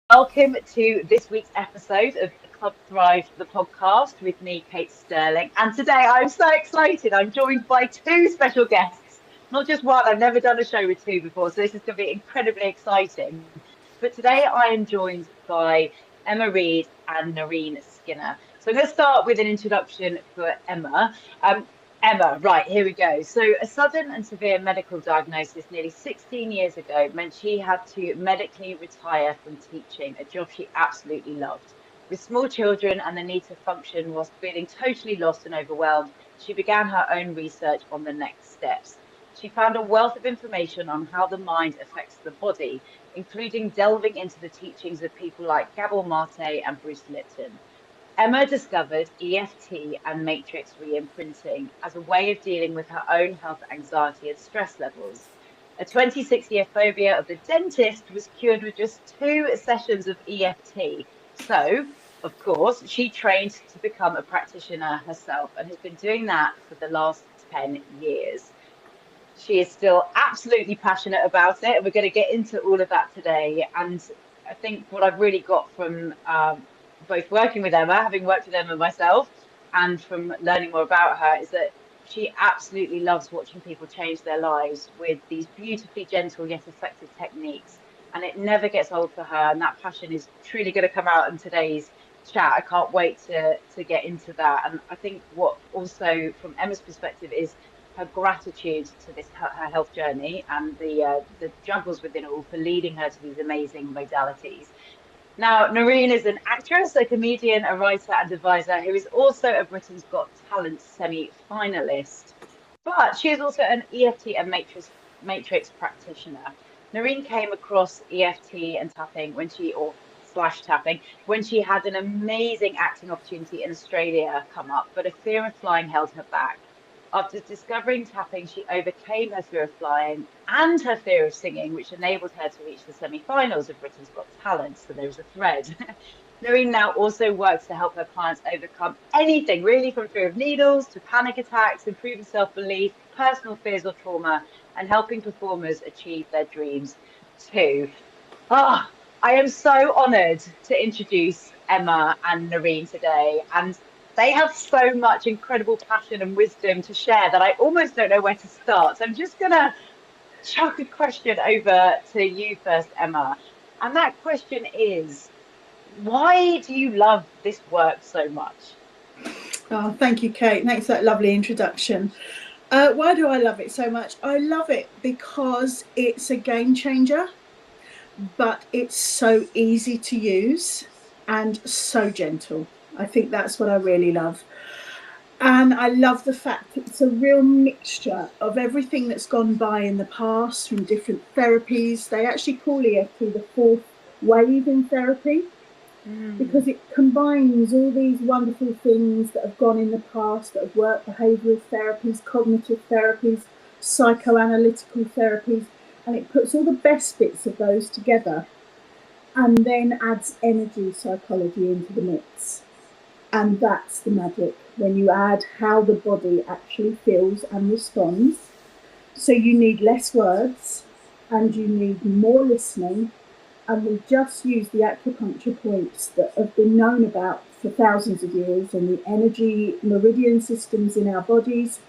Welcome to this week's episode of Club Thrive, the podcast with me, Kate Sterling. And today I'm so excited. I'm joined by two special guests, not just one. I've never done a show with two before, so this is going to be incredibly exciting. But today I am joined by Emma Reed and Noreen Skinner. So I'm going to start with an introduction for Emma. Emma, right, here we go. So, a sudden and severe medical diagnosis nearly 16 years ago meant she had to medically retire from teaching, a job she absolutely loved. With small children and the need to function whilst feeling totally lost and overwhelmed, she began her own research on the next steps. She found a wealth of information on how the mind affects the body, including delving into the teachings of people like Gabor Mate and Bruce Lipton. Emma discovered EFT and matrix reimprinting as a way of dealing with her own health anxiety and stress levels. A 26-year phobia of the dentist was cured with just 2 sessions of EFT. So, of course, she trained to become a practitioner herself and has been doing that for the last 10 years. She is still absolutely passionate about it, and we're going to get into all of that today. And I think what I've really got from both working with Emma, having worked with Emma myself, and from learning more about her, is that she absolutely loves watching people change their lives with these beautifully gentle yet effective techniques. And it never gets old for her. And that passion is truly going to come out in today's chat. I can't wait to get into that. And I think what also, from Emma's perspective, is her gratitude to this her health journey and the juggles within it all for leading her to these amazing modalities. Now, Noreen is an actress, a comedian, a writer, and advisor who is also a Britain's Got Talent semi-finalist. But she is also an EFT and matrix practitioner. Noreen came across EFT and tapping when she, or slash tapping, when she had an amazing acting opportunity in Australia come up, but a fear of flying held her back. After discovering tapping, she overcame her fear of flying and her fear of singing, which enabled her to reach the semi-finals of Britain's Got Talent. So there was a thread. Noreen now also works to help her clients overcome anything, really, from fear of needles to panic attacks, improving self-belief, personal fears or trauma, and helping performers achieve their dreams too. Ah, I am so honoured to introduce Emma and Noreen today, and they have so much incredible passion and wisdom to share that I almost don't know where to start. So I'm just gonna chuck a question over to you first, Emma. And that question is, why do you love this work so much? Oh, thank you, Kate. Thanks for that lovely introduction. Why do I love it so much? I love it because it's a game changer, but it's so easy to use and so gentle. I think that's what I really love. And I love the fact that it's a real mixture of everything that's gone by in the past from different therapies. They actually call EFT the fourth wave in therapy because it combines all these wonderful things that have gone in the past, that have worked, behavioural therapies, cognitive therapies, psychoanalytical therapies, and it puts all the best bits of those together and then adds energy psychology into the mix. And that's the magic, when you add how the body actually feels and responds. So you need less words and you need more listening, and we just use the acupuncture points that have been known about for thousands of years and the energy meridian systems in our bodies.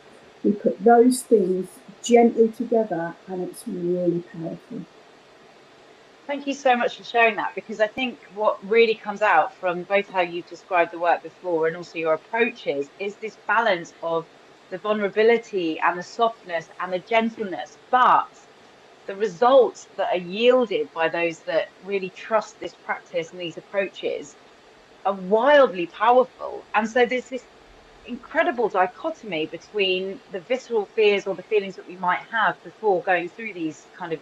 We put those things gently together and it's really powerful. Thank you so much for sharing that, because I think what really comes out from both how you've described the work before and also your approaches is this balance of the vulnerability and the softness and the gentleness, but the results that are yielded by those that really trust this practice and these approaches are wildly powerful. And so there's this incredible dichotomy between the visceral fears or the feelings that we might have before going through these kind of,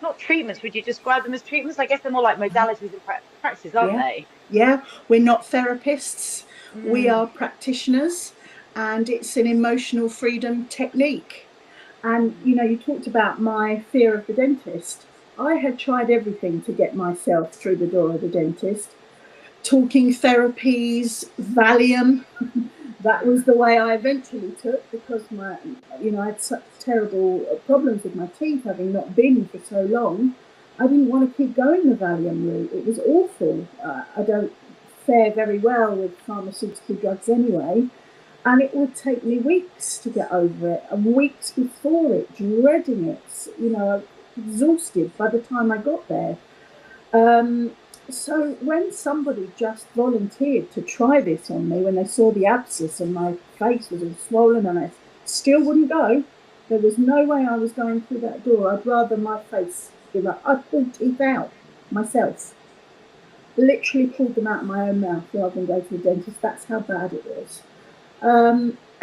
not treatments, would you describe them as treatments? I guess they're more like modalities and practices, aren't Yeah, they? yeah. We're not therapists, we Mm. are practitioners, and it's an emotional freedom technique. And you talked about my fear of the dentist. I had tried everything to get myself through the door of the dentist. Talking therapies, Valium. That was the way I eventually took because I had such terrible problems with my teeth, having not been for so long. I didn't want to keep going the Valium route. It was awful. I don't fare very well with pharmaceutical drugs anyway. And it would take me weeks to get over it, and weeks before it, dreading it, exhausted by the time I got there. Um, so when somebody just volunteered to try this on me, when they saw the abscess and my face was all swollen and I still wouldn't go, there was no way I was going through that door. I'd rather my face give up. I pulled teeth out myself. Literally pulled them out of my own mouth rather than go to the dentist. That's how bad it was.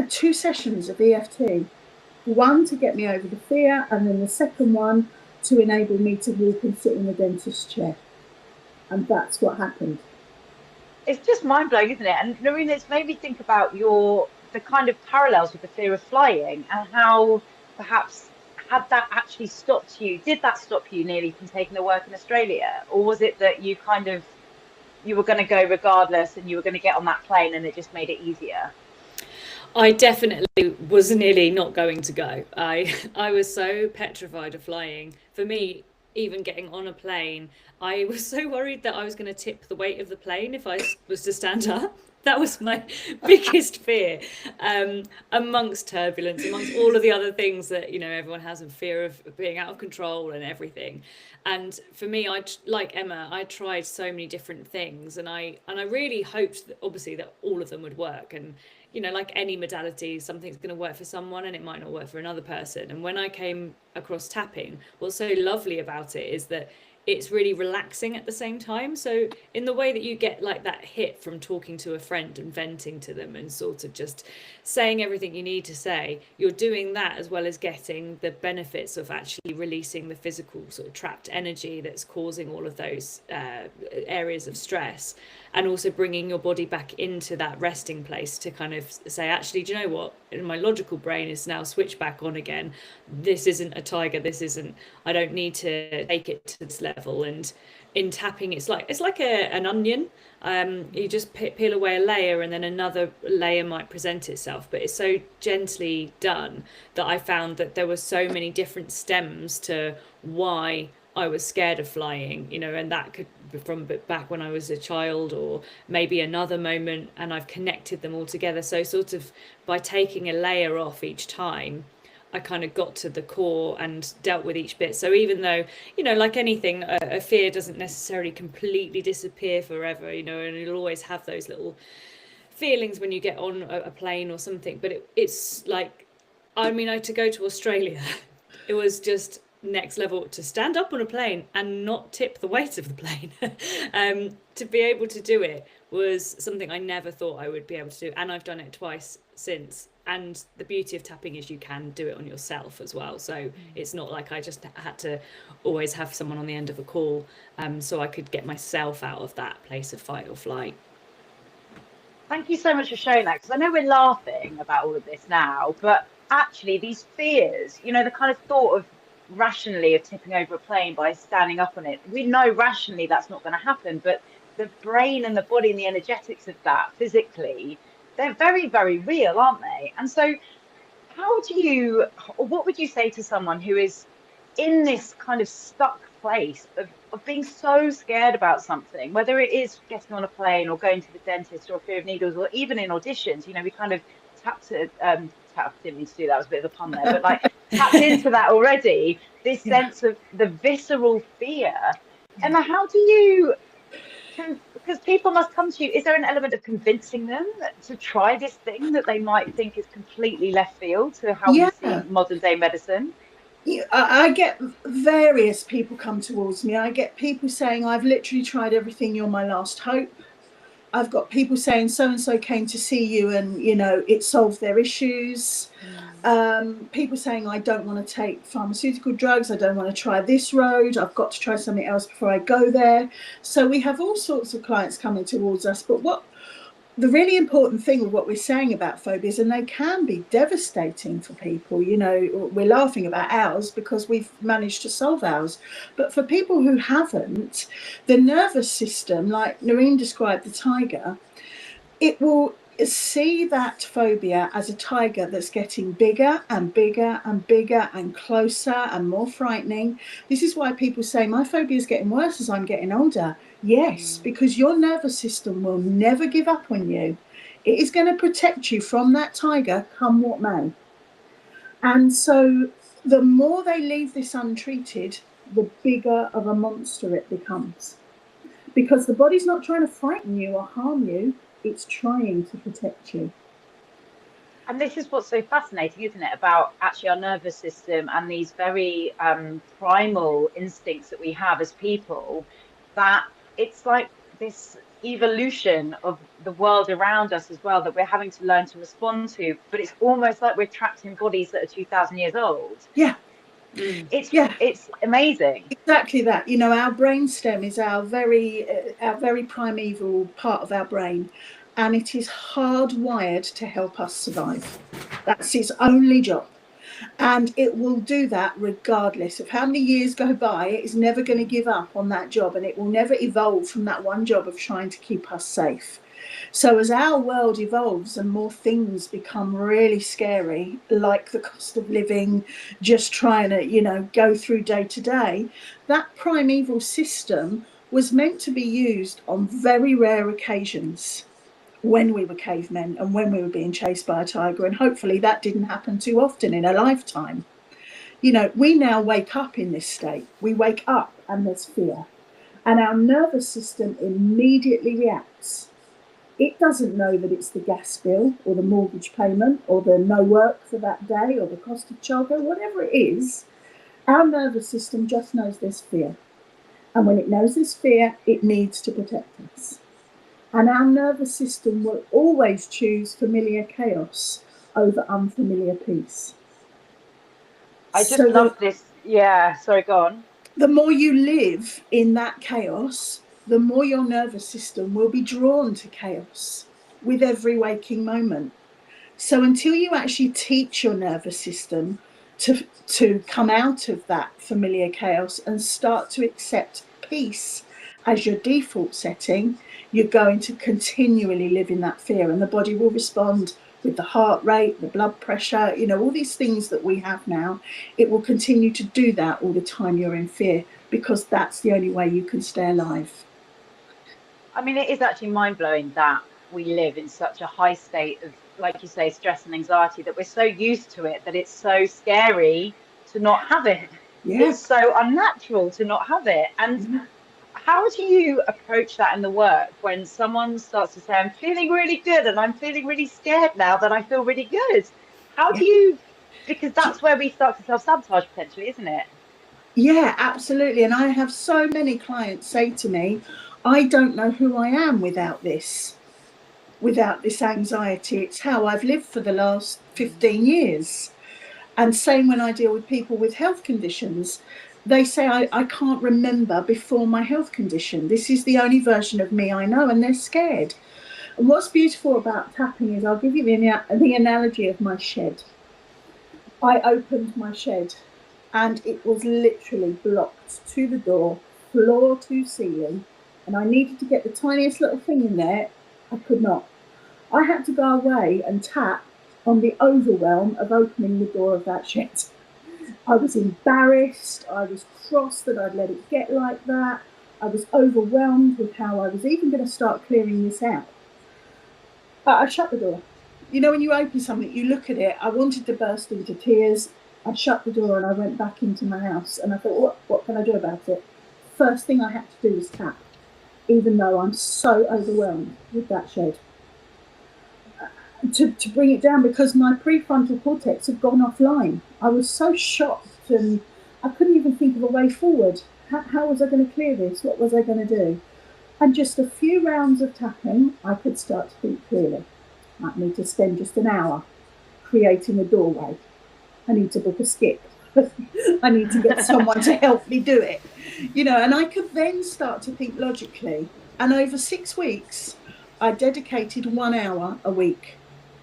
2 sessions of EFT. One to get me over the fear, and then the second one to enable me to walk and sit in the dentist's chair. And that's what happened. It's just mind blowing, isn't it? And Nerina, it's made me think about the kind of parallels with the fear of flying, and how perhaps had that actually stopped you? Did that stop you nearly from taking the work in Australia, or was it that you were going to go regardless, and you were going to get on that plane, and it just made it easier? I definitely was nearly not going to go. I was so petrified of flying. For me, even getting on a plane, I was so worried that I was going to tip the weight of the plane if I was to stand up. That was my biggest fear, amongst turbulence, amongst all of the other things that everyone has a fear of being out of control and everything. And for me, like Emma, I tried so many different things, and I really hoped that obviously that all of them would work. And like any modality, something's going to work for someone and it might not work for another person. And when I came across tapping, what's so lovely about it is that it's really relaxing at the same time. So in the way that you get like that hit from talking to a friend and venting to them and sort of just saying everything you need to say, you're doing that as well as getting the benefits of actually releasing the physical sort of trapped energy that's causing all of those areas of stress, and also bringing your body back into that resting place to kind of say, actually, do you know what? My logical brain is now switched back on again. This isn't a tiger. I don't need to take it to this level. And in tapping, it's like an onion. You just peel away a layer, and then another layer might present itself. But it's so gently done that I found that there were so many different stems to why I was scared of flying, and that could be from back when I was a child, or maybe another moment, and I've connected them all together. So sort of by taking a layer off each time, I kind of got to the core and dealt with each bit. So even though, like anything, a fear doesn't necessarily completely disappear forever, and you'll always have those little feelings when you get on a plane or something. But it's like, to go to Australia, it was just next level to stand up on a plane and not tip the weight of the plane. To be able to do it was something I never thought I would be able to do, and I've done it twice since. And the beauty of tapping is you can do it on yourself as well, so it's not like I just had to always have someone on the end of a call, so I could get myself out of that place of fight or flight. Thank you so much for sharing that, because I know we're laughing about all of this now, but actually these fears, the kind of thought of rationally of tipping over a plane by standing up on it, we know rationally that's not going to happen, but the brain and the body and the energetics of that physically, they're very, very real, aren't they? And so what would you say to someone who is in this kind of stuck place of being so scared about something, whether it is getting on a plane or going to the dentist or fear of needles, or even in auditions? We kind of didn't mean to do that, was a bit of a pun there, but like tapped into that already, this sense of the visceral fear. Emma, how do you, because people must come to you, is there an element of convincing them to try this thing that they might think is completely left field to how we see modern day medicine? I get various people come towards me. I get people saying, I've literally tried everything, you're my last hope. I've got people saying so-and-so came to see you and, it solved their issues. People saying, I don't want to take pharmaceutical drugs. I don't want to try this road. I've got to try something else before I go there. So we have all sorts of clients coming towards us. But the really important thing with what we're saying about phobias, and they can be devastating for people, we're laughing about ours because we've managed to solve ours. But for people who haven't, the nervous system, like Nerine described the tiger, it will see that phobia as a tiger that's getting bigger and bigger and bigger and closer and more frightening. This is why people say my phobia is getting worse as I'm getting older. Yes, because your nervous system will never give up on you. It is going to protect you from that tiger, come what may. And so the more they leave this untreated, the bigger of a monster it becomes. Because the body's not trying to frighten you or harm you, it's trying to protect you. And this is what's so fascinating, isn't it, about actually our nervous system and these very primal instincts that we have as people, that it's like this evolution of the world around us as well that we're having to learn to respond to. But it's almost like we're trapped in bodies that are 2,000 years old. Yeah. It's amazing. Exactly that. You know, our brainstem is our very primeval part of our brain, and it is hardwired to help us survive. That's its only job. And it will do that regardless of how many years go by. It is never going to give up on that job, and it will never evolve from that one job of trying to keep us safe. So as our world evolves and more things become really scary, like the cost of living, just trying to, you know, go through day to day, that primeval system was meant to be used on very rare occasions when we were cavemen and when we were being chased by a tiger. And hopefully that didn't happen too often in a lifetime. You know, we now wake up in this state. We wake up and there's fear. And our nervous system immediately reacts. It doesn't know that it's the gas bill or the mortgage payment or the no work for that day or the cost of childcare, whatever it is. Our nervous system just knows there's fear. And when it knows there's fear, it needs to protect us. And our nervous system will always choose familiar chaos over unfamiliar peace. I just love this. Yeah, sorry, go on. The more you live in that chaos, the more your nervous system will be drawn to chaos with every waking moment. So until you actually teach your nervous system to come out of that familiar chaos and start to accept peace as your default setting, you're going to continually live in that fear, and the body will respond with the heart rate, the blood pressure, you know, all these things that we have now. It will continue to do that all the time you're in fear, because that's the only way you can stay alive. I mean, it is actually mind-blowing that we live in such a high state of, like you say, stress and anxiety, that we're so used to it that it's so scary to not have it. Yeah. It's so unnatural to not have it. And how do you approach that in the work when someone starts to say, I'm feeling really good and I'm feeling really scared now that I feel really good? How do you, because that's where we start to self-sabotage potentially, isn't it? Yeah, absolutely. And I have so many clients say to me, I don't know who I am without this anxiety. It's how I've lived for the last 15 years. And same when I deal with people with health conditions. They say, I can't remember before my health condition. This is the only version of me I know, and they're scared. And what's beautiful about tapping is, I'll give you the analogy of my shed. I opened my shed and it was literally blocked to the door, floor to ceiling, and I needed to get the tiniest little thing in there. I could not. I had to go away and tap on the overwhelm of opening the door of that shed. I was embarrassed. I was cross that I'd let it get like that. I was overwhelmed with how I was even going to start clearing this out. I shut the door. You know, when you open something, you look at it. I wanted to burst into tears. I shut the door and I went back into my house, and I thought, what can I do about it? First thing I had to do was tap, even though I'm so overwhelmed with that shed. To bring it down, because my prefrontal cortex had gone offline. I was so shocked and I couldn't even think of a way forward. How was I going to clear this? What was I going to do? And just a few rounds of tapping, I could start to think clearly. I might need to spend just an hour creating a doorway. I need to book a skip. I need to get someone to help me do it. You know, and I could then start to think logically. And over 6 weeks, I dedicated 1 hour a week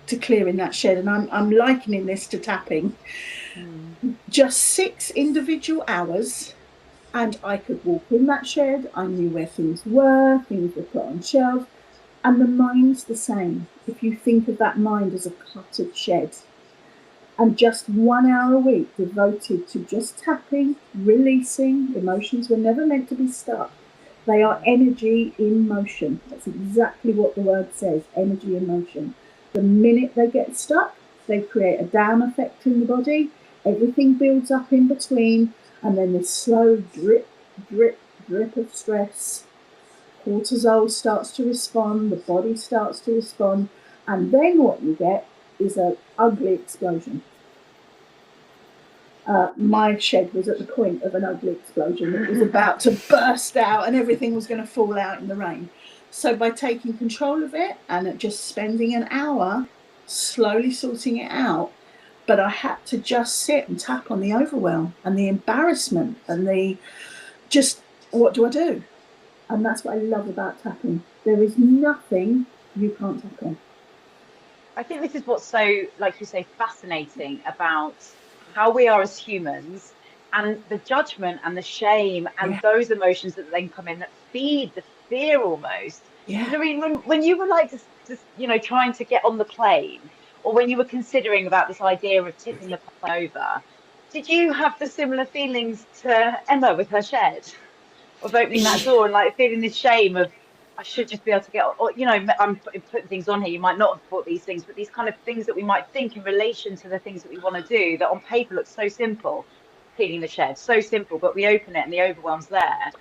to clearing that shed, and I'm likening this to tapping. Just 6 individual hours, and I could walk in that shed. I knew where things were put on shelves, and the mind's the same. if you think of that mind as a cluttered shed, and just 1 hour a week devoted to just tapping, releasing. Emotions were never meant to be stuck. They are energy in motion. That's exactly what the word says, energy in motion. The minute they get stuck, they create a down effect in the body. Everything builds up in between, and then this slow drip, drip, drip of stress. Cortisol starts to respond, the body starts to respond, and then what you get is an ugly explosion. My shed was at the point of an ugly explosion. It was about to burst out and everything was going to fall out in the rain. So by taking control of it and just spending an hour slowly sorting it out, but I had to just sit and tap on the overwhelm and the embarrassment and the just, what do I do? And that's what I love about tapping. There is nothing you can't tap on. I think this is what's so, like you say, fascinating about how we are as humans, and the judgment and the shame and those emotions that then come in that feed the fear almost. Yeah. I mean, when you were like just trying to get on the plane, or when you were considering about this idea of tipping the plane over, did you have the similar feelings to Emma with her shed, of opening that door and like feeling this shame of, I should just be able to get, or, I'm putting things on here. You might not have thought these things, but these kind of things that we might think in relation to the things that we want to do that on paper look so simple, cleaning the shed, so simple, but we open it and the overwhelm's there.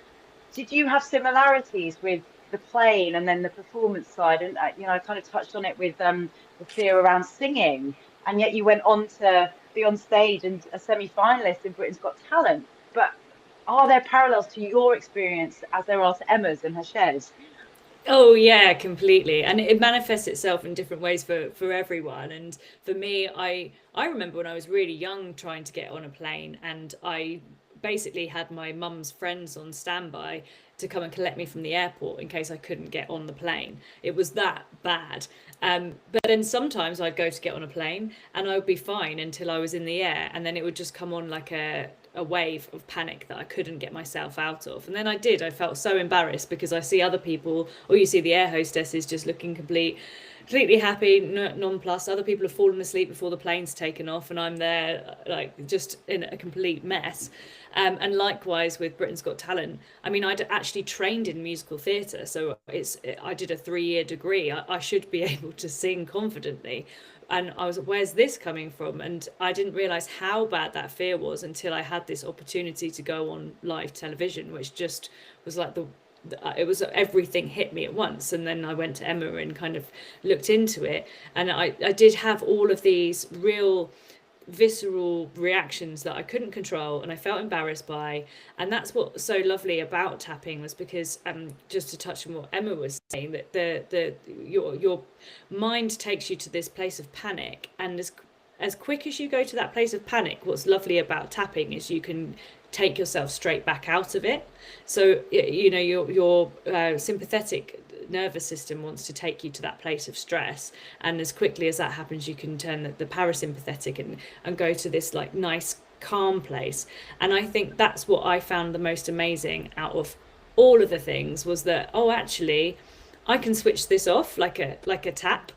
Did you have similarities with the plane and then the performance side? And, I kind of touched on it with the fear around singing, and yet you went on to be on stage and a semi-finalist in Britain's Got Talent. But are there parallels to your experience as there are to Emma's and her shed? Oh yeah, completely. And it manifests itself in different ways for everyone. And for me, I remember when I was really young trying to get on a plane, and I basically had my mum's friends on standby to come and collect me from the airport in case I couldn't get on the plane. It was that bad. But then sometimes I'd go to get on a plane and I would be fine until I was in the air, and then it would just come on like a wave of panic that I couldn't get myself out of. And then I felt so embarrassed because I see other people, or you see the air hostesses just looking completely happy, nonplussed. Other people have fallen asleep before the plane's taken off, and I'm there like just in a complete mess. And likewise with Britain's Got Talent. I mean, I'd actually trained in musical theatre, so I did a 3-year degree. I should be able to sing confidently. And I was, where's this coming from? And I didn't realise how bad that fear was until I had this opportunity to go on live television, which just was like it was everything hit me at once. And then I went to Emma and kind of looked into it, and I did have all of these real visceral reactions that I couldn't control and I felt embarrassed by. And that's what's so lovely about tapping, was because just to touch on what Emma was saying, that your mind takes you to this place of panic, and as quick as you go to that place of panic, what's lovely about tapping is you can take yourself straight back out of it. So your sympathetic nervous system wants to take you to that place of stress, and as quickly as that happens, you can turn the parasympathetic and go to this like nice calm place. And I think that's what I found the most amazing out of all of the things, was that, oh, actually I can switch this off like a tap.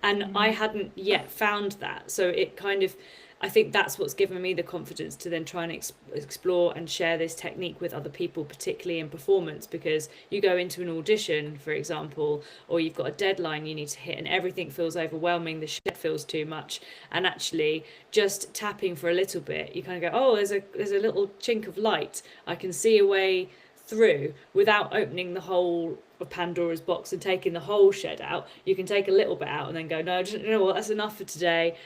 And I hadn't yet found that. So it kind of, I think that's what's given me the confidence to then try and explore and share this technique with other people, particularly in performance, because you go into an audition, for example, or you've got a deadline you need to hit and everything feels overwhelming, the shit feels too much. And actually just tapping for a little bit, you kind of go, oh, there's a little chink of light. I can see a way through without opening the whole of Pandora's box and taking the whole shed out. You can take a little bit out and then go, no, just, you know what, that's enough for today.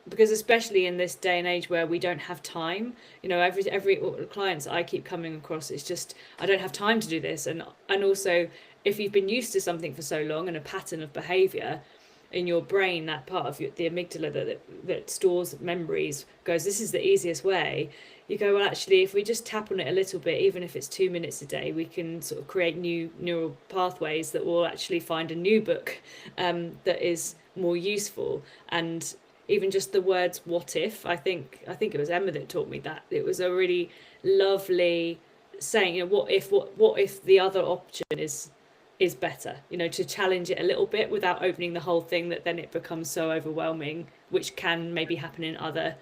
Because especially in this day and age where we don't have time, every clients I keep coming across, it's just, I don't have time to do this. And also, if you've been used to something for so long and a pattern of behavior in your brain, that part of the amygdala that stores memories goes, this is the easiest way. You go, well, actually, if we just tap on it a little bit, even if it's 2 minutes a day, we can sort of create new neural pathways that will actually find a new book that is more useful. And even just the words "what if," I think it was Emma that taught me that. It was a really lovely saying, what if the other option is is better, to challenge it a little bit without opening the whole thing that then it becomes so overwhelming, which can maybe happen in other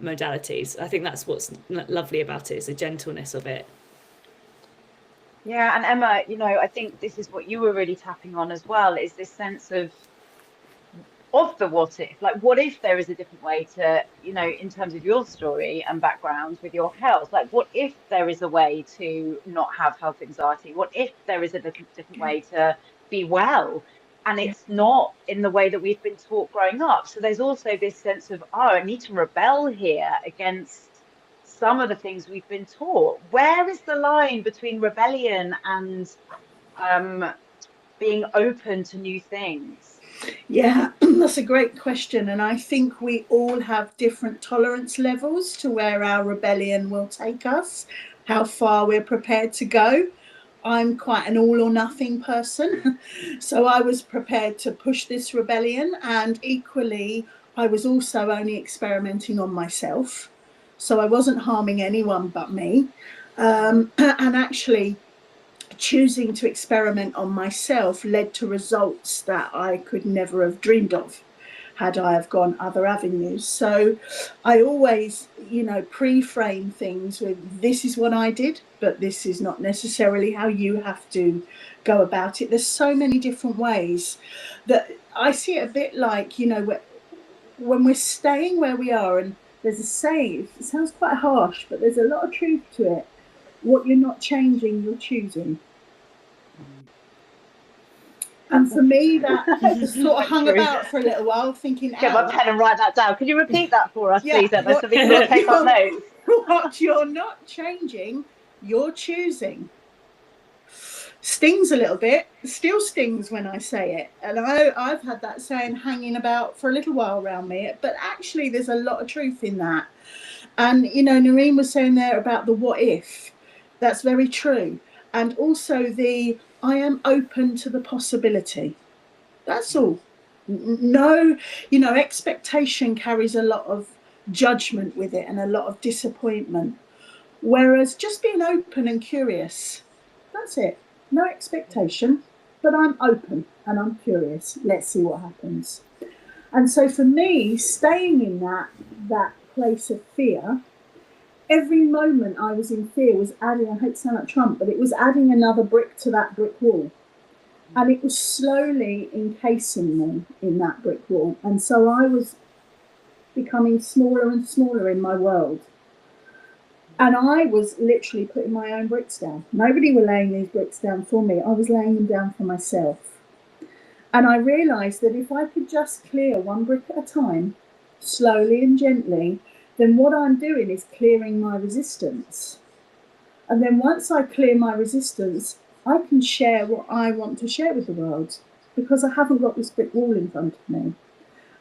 modalities. I think that's what's lovely about it, is the gentleness of it. Yeah, and Emma, I think this is what you were really tapping on as well, is this sense of the what if. Like, what if there is a different way to, in terms of your story and background with your health, like what if there is a way to not have health anxiety? What if there is a different way to be well? And it's not in the way that we've been taught growing up. So there's also this sense of, I need to rebel here against some of the things we've been taught. Where is the line between rebellion and being open to new things? Yeah, that's a great question. And I think we all have different tolerance levels to where our rebellion will take us, how far we're prepared to go. I'm quite an all or nothing person. So I was prepared to push this rebellion, and equally, I was also only experimenting on myself. So I wasn't harming anyone but me. And actually, choosing to experiment on myself led to results that I could never have dreamed of had I have gone other avenues. So I always, pre-frame things with, this is what I did, but this is not necessarily how you have to go about it. There's so many different ways that I see it a bit like, when we're staying where we are, and there's a saying, it sounds quite harsh, but there's a lot of truth to it. What you're not changing, you're choosing. And for me, that sort of hung about for a little while, thinking, get my pen and write that down. Can you repeat that for us, please, Emma, so we can take our notes? What you're not changing, you're choosing. Stings a little bit, still stings when I say it. And I've had that saying hanging about for a little while around me, but actually there's a lot of truth in that. And, Noreen was saying there about the what if. That's very true. And also I am open to the possibility. That's all. No, expectation carries a lot of judgment with it and a lot of disappointment. Whereas just being open and curious, that's it. No expectation, but I'm open and I'm curious. Let's see what happens. And so for me, staying in that place of fear, every moment I was in fear was adding, I hate to sound like Trump, but it was adding another brick to that brick wall. And it was slowly encasing me in that brick wall. And so I was becoming smaller and smaller in my world. And I was literally putting my own bricks down. Nobody were laying these bricks down for me. I was laying them down for myself. And I realised that if I could just clear one brick at a time, slowly and gently, then what I'm doing is clearing my resistance. And then once I clear my resistance, I can share what I want to share with the world, because I haven't got this brick wall in front of me.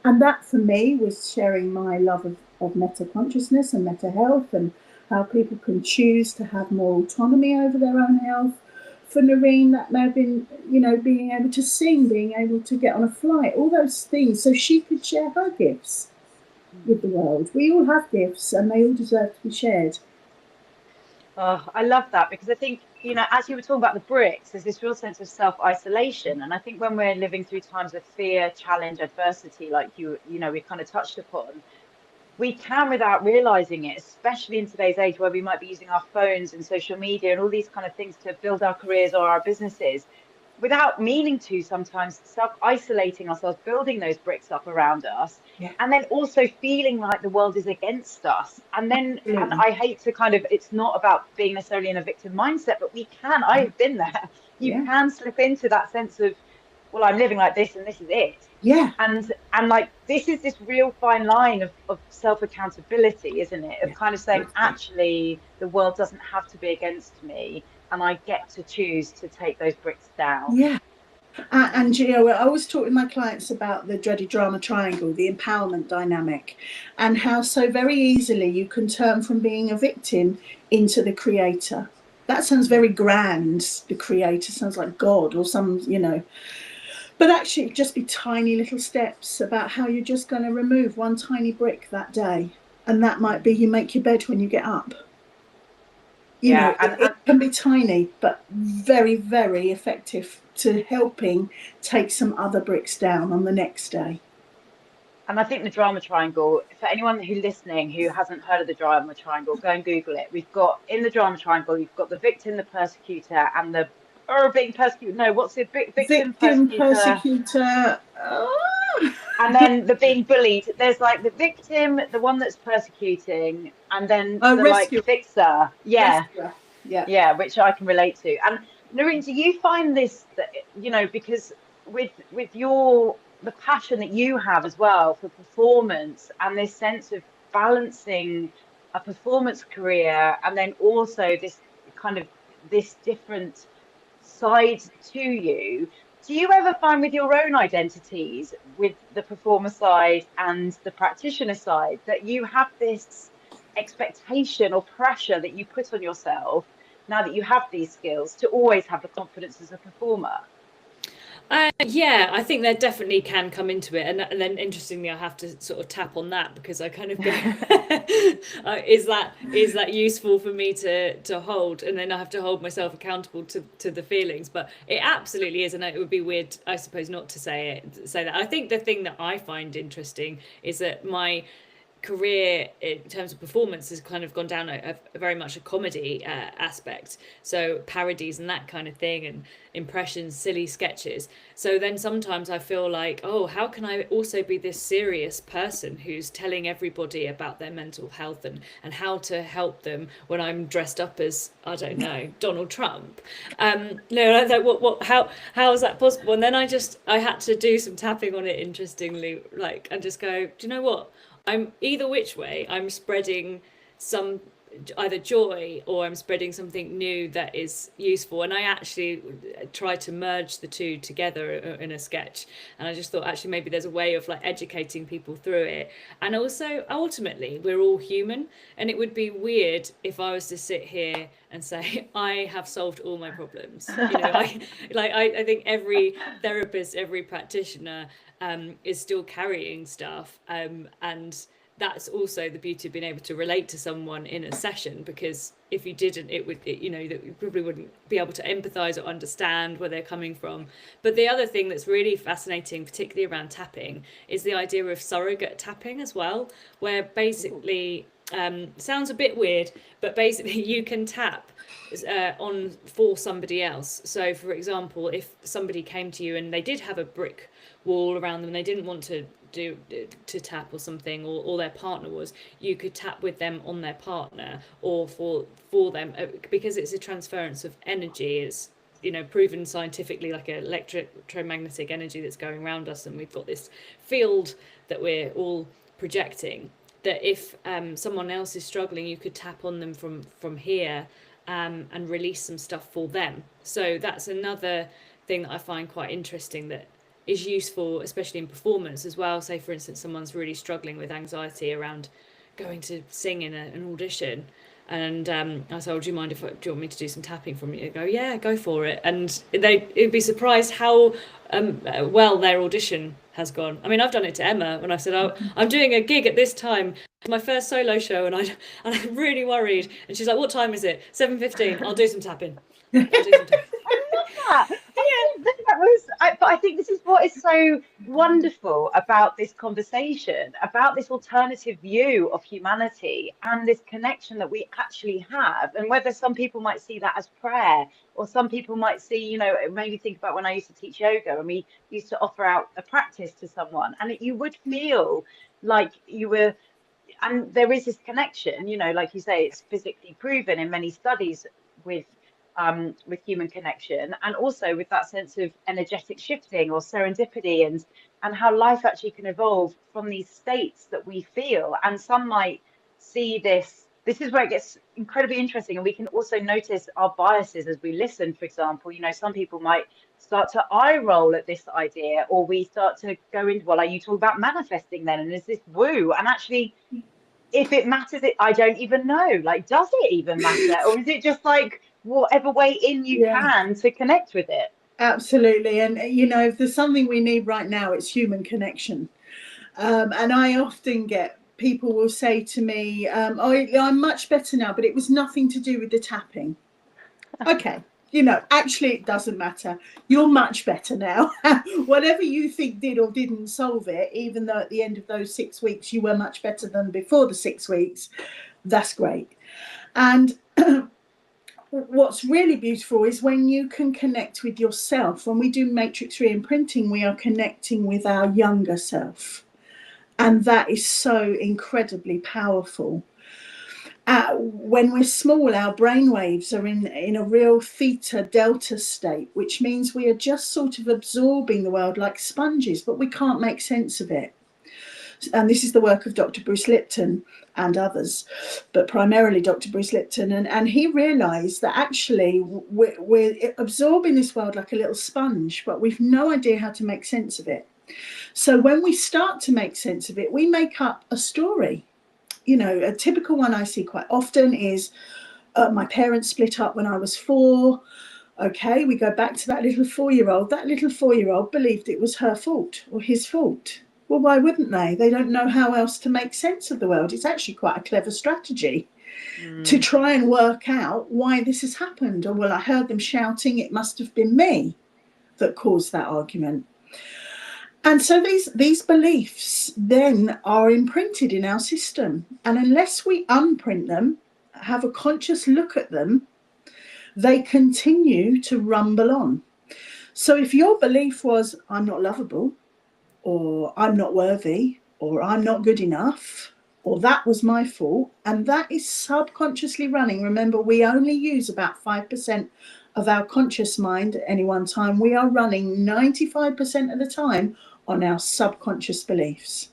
And that for me was sharing my love of meta consciousness and meta health, and how people can choose to have more autonomy over their own health. For Noreen, that may have been, being able to sing, being able to get on a flight, all those things, so she could share her gifts with the world. We all have gifts and they all deserve to be shared. Oh, I love that, because I think, as you were talking about the bricks, there's this real sense of self-isolation. And I think when we're living through times of fear, challenge, adversity, like we kind of touched upon, we can, without realizing it, especially in today's age where we might be using our phones and social media and all these kind of things to build our careers or our businesses, without meaning to, sometimes self-isolating ourselves, building those bricks up around us, and then also feeling like the world is against us. And then, and I hate to it's not about being necessarily in a victim mindset, but I've been there. You can slip into that sense of, well, I'm living like this and this is it. Yeah. And like, this is this real fine line of self-accountability, isn't it? Of kind of saying, actually, the world doesn't have to be against me, and I get to choose to take those bricks down. Yeah. And I always talk with my clients about the dreaded drama triangle, the empowerment dynamic, and how so very easily you can turn from being a victim into the creator. That sounds very grand. The creator sounds like God or some, but actually just be tiny little steps about how you're just going to remove one tiny brick that day. And that might be you make your bed when you get up. can be tiny, but very, very effective to helping take some other bricks down on the next day. And I think the drama triangle, for anyone who's listening who hasn't heard of the drama triangle, go and Google it. We've got in the drama triangle, you've got the victim, the persecutor, and the being persecuted. No, what's it? Victim, persecutor. And then the being bullied. There's like the victim, the one that's persecuting, and then the rescue. like fixer. Yeah. Rescuer. Yeah. Yeah, which I can relate to. And Noreen, do you find this that, you know, because with the passion that you have as well for performance and this sense of balancing a performance career and then also this kind of this different side to you, do you ever find with your own identities with the performer side and the practitioner side that you have this expectation or pressure that you put on yourself now that you have these skills to always have the confidence as a performer? Yeah, I think there definitely can come into it, and then interestingly, I have to sort of tap on that because I kind of go, is that useful for me to hold, and then I have to hold myself accountable to the feelings. But it absolutely is, and it would be weird, I suppose, not to say that. I think the thing that I find interesting is that my career in terms of performance has kind of gone down a very much a comedy aspect, so parodies and that kind of thing, and impressions, silly sketches. So then sometimes I feel like, oh, how can I also be this serious person who's telling everybody about their mental health and how to help them when I'm dressed up as, I don't know, Donald Trump? No, like how is that possible? And then I had to do some tapping on it, interestingly, like, and just go, do you know what? I'm either which way, I'm spreading some either joy or I'm spreading something new that is useful. And I actually try to merge the two together in a sketch. And I just thought actually maybe there's a way of like educating people through it. And also ultimately we're all human, and it would be weird if I was to sit here and say I have solved all my problems. You know, I think every therapist, every practitioner is still carrying stuff, and that's also the beauty of being able to relate to someone in a session, because if you didn't, you know, that you probably wouldn't be able to empathize or understand where they're coming from. But the other thing that's really fascinating, particularly around tapping, is the idea of surrogate tapping as well, where basically sounds a bit weird, but basically you can tap on for somebody else. So for example, if somebody came to you and they did have a brick wall around them and they didn't want to tap or something, or their partner was, you could tap with them on their partner or for them, because it's a transference of energy. It's, you know, proven scientifically, like an electromagnetic energy that's going around us, and we've got this field that we're all projecting, that if someone else is struggling, you could tap on them from here and release some stuff for them. So that's another thing that I find quite interesting, that is useful, especially in performance as well. Say, for instance, someone's really struggling with anxiety around going to sing in an audition. And I said, oh, do you mind do you want me to do some tapping from you? They go, yeah, go for it. And it'd be surprised how well their audition has gone. I mean, I've done it to Emma when I said, oh, I'm doing a gig at this time, my first solo show, and I'm really worried. And she's like, what time is it? 7:15. I'll do some tapping. I love that. But I think this is what is so wonderful about this conversation, about this alternative view of humanity and this connection that we actually have. And whether some people might see that as prayer, or some people might see, you know, it made me think about when I used to teach yoga and we used to offer out a practice to someone, and you would feel like you were, and there is this connection, you know, like you say, it's physically proven in many studies with human connection, and also with that sense of energetic shifting or serendipity, and how life actually can evolve from these states that we feel. And some might see this is where it gets incredibly interesting, and we can also notice our biases as we listen. For example, you know, some people might start to eye roll at this idea, or we start to go into, well, are you talking about manifesting then, and is this woo? And actually, if it matters, I don't even know, like, does it even matter, or is it just like whatever way in you can to connect with it? Absolutely. And you know, if there's something we need right now, it's human connection. And I often get people will say to me, I'm much better now, but it was nothing to do with the tapping. Okay. Actually, it doesn't matter. You're much better now. Whatever you think did or didn't solve it, even though at the end of those 6 weeks you were much better than before the 6 weeks, that's great. And what's really beautiful is when you can connect with yourself. When we do matrix re-imprinting, we are connecting with our younger self. And that is so incredibly powerful. When we're small, our brain waves are in a real theta delta state, which means we are just sort of absorbing the world like sponges, but we can't make sense of it. And this is the work of Dr. Bruce Lipton and others, but primarily Dr. Bruce Lipton. And he realized that actually we're absorbing this world like a little sponge, but we've no idea how to make sense of it. So when we start to make sense of it, we make up a story. A typical one I see quite often is my parents split up when I was 4. Okay, we go back to that little 4-year-old. That little 4-year-old believed it was her fault or his fault. Well, why wouldn't they? They don't know how else to make sense of the world. It's actually quite a clever strategy to try and work out why this has happened. Or, well, I heard them shouting, it must have been me that caused that argument. And so these beliefs then are imprinted in our system. And unless we unprint them, have a conscious look at them, they continue to rumble on. So if your belief was, I'm not lovable, or I'm not worthy, or I'm not good enough, or that was my fault, and that is subconsciously running. Remember, we only use about 5% of our conscious mind at any one time. We are running 95% of the time on our subconscious beliefs.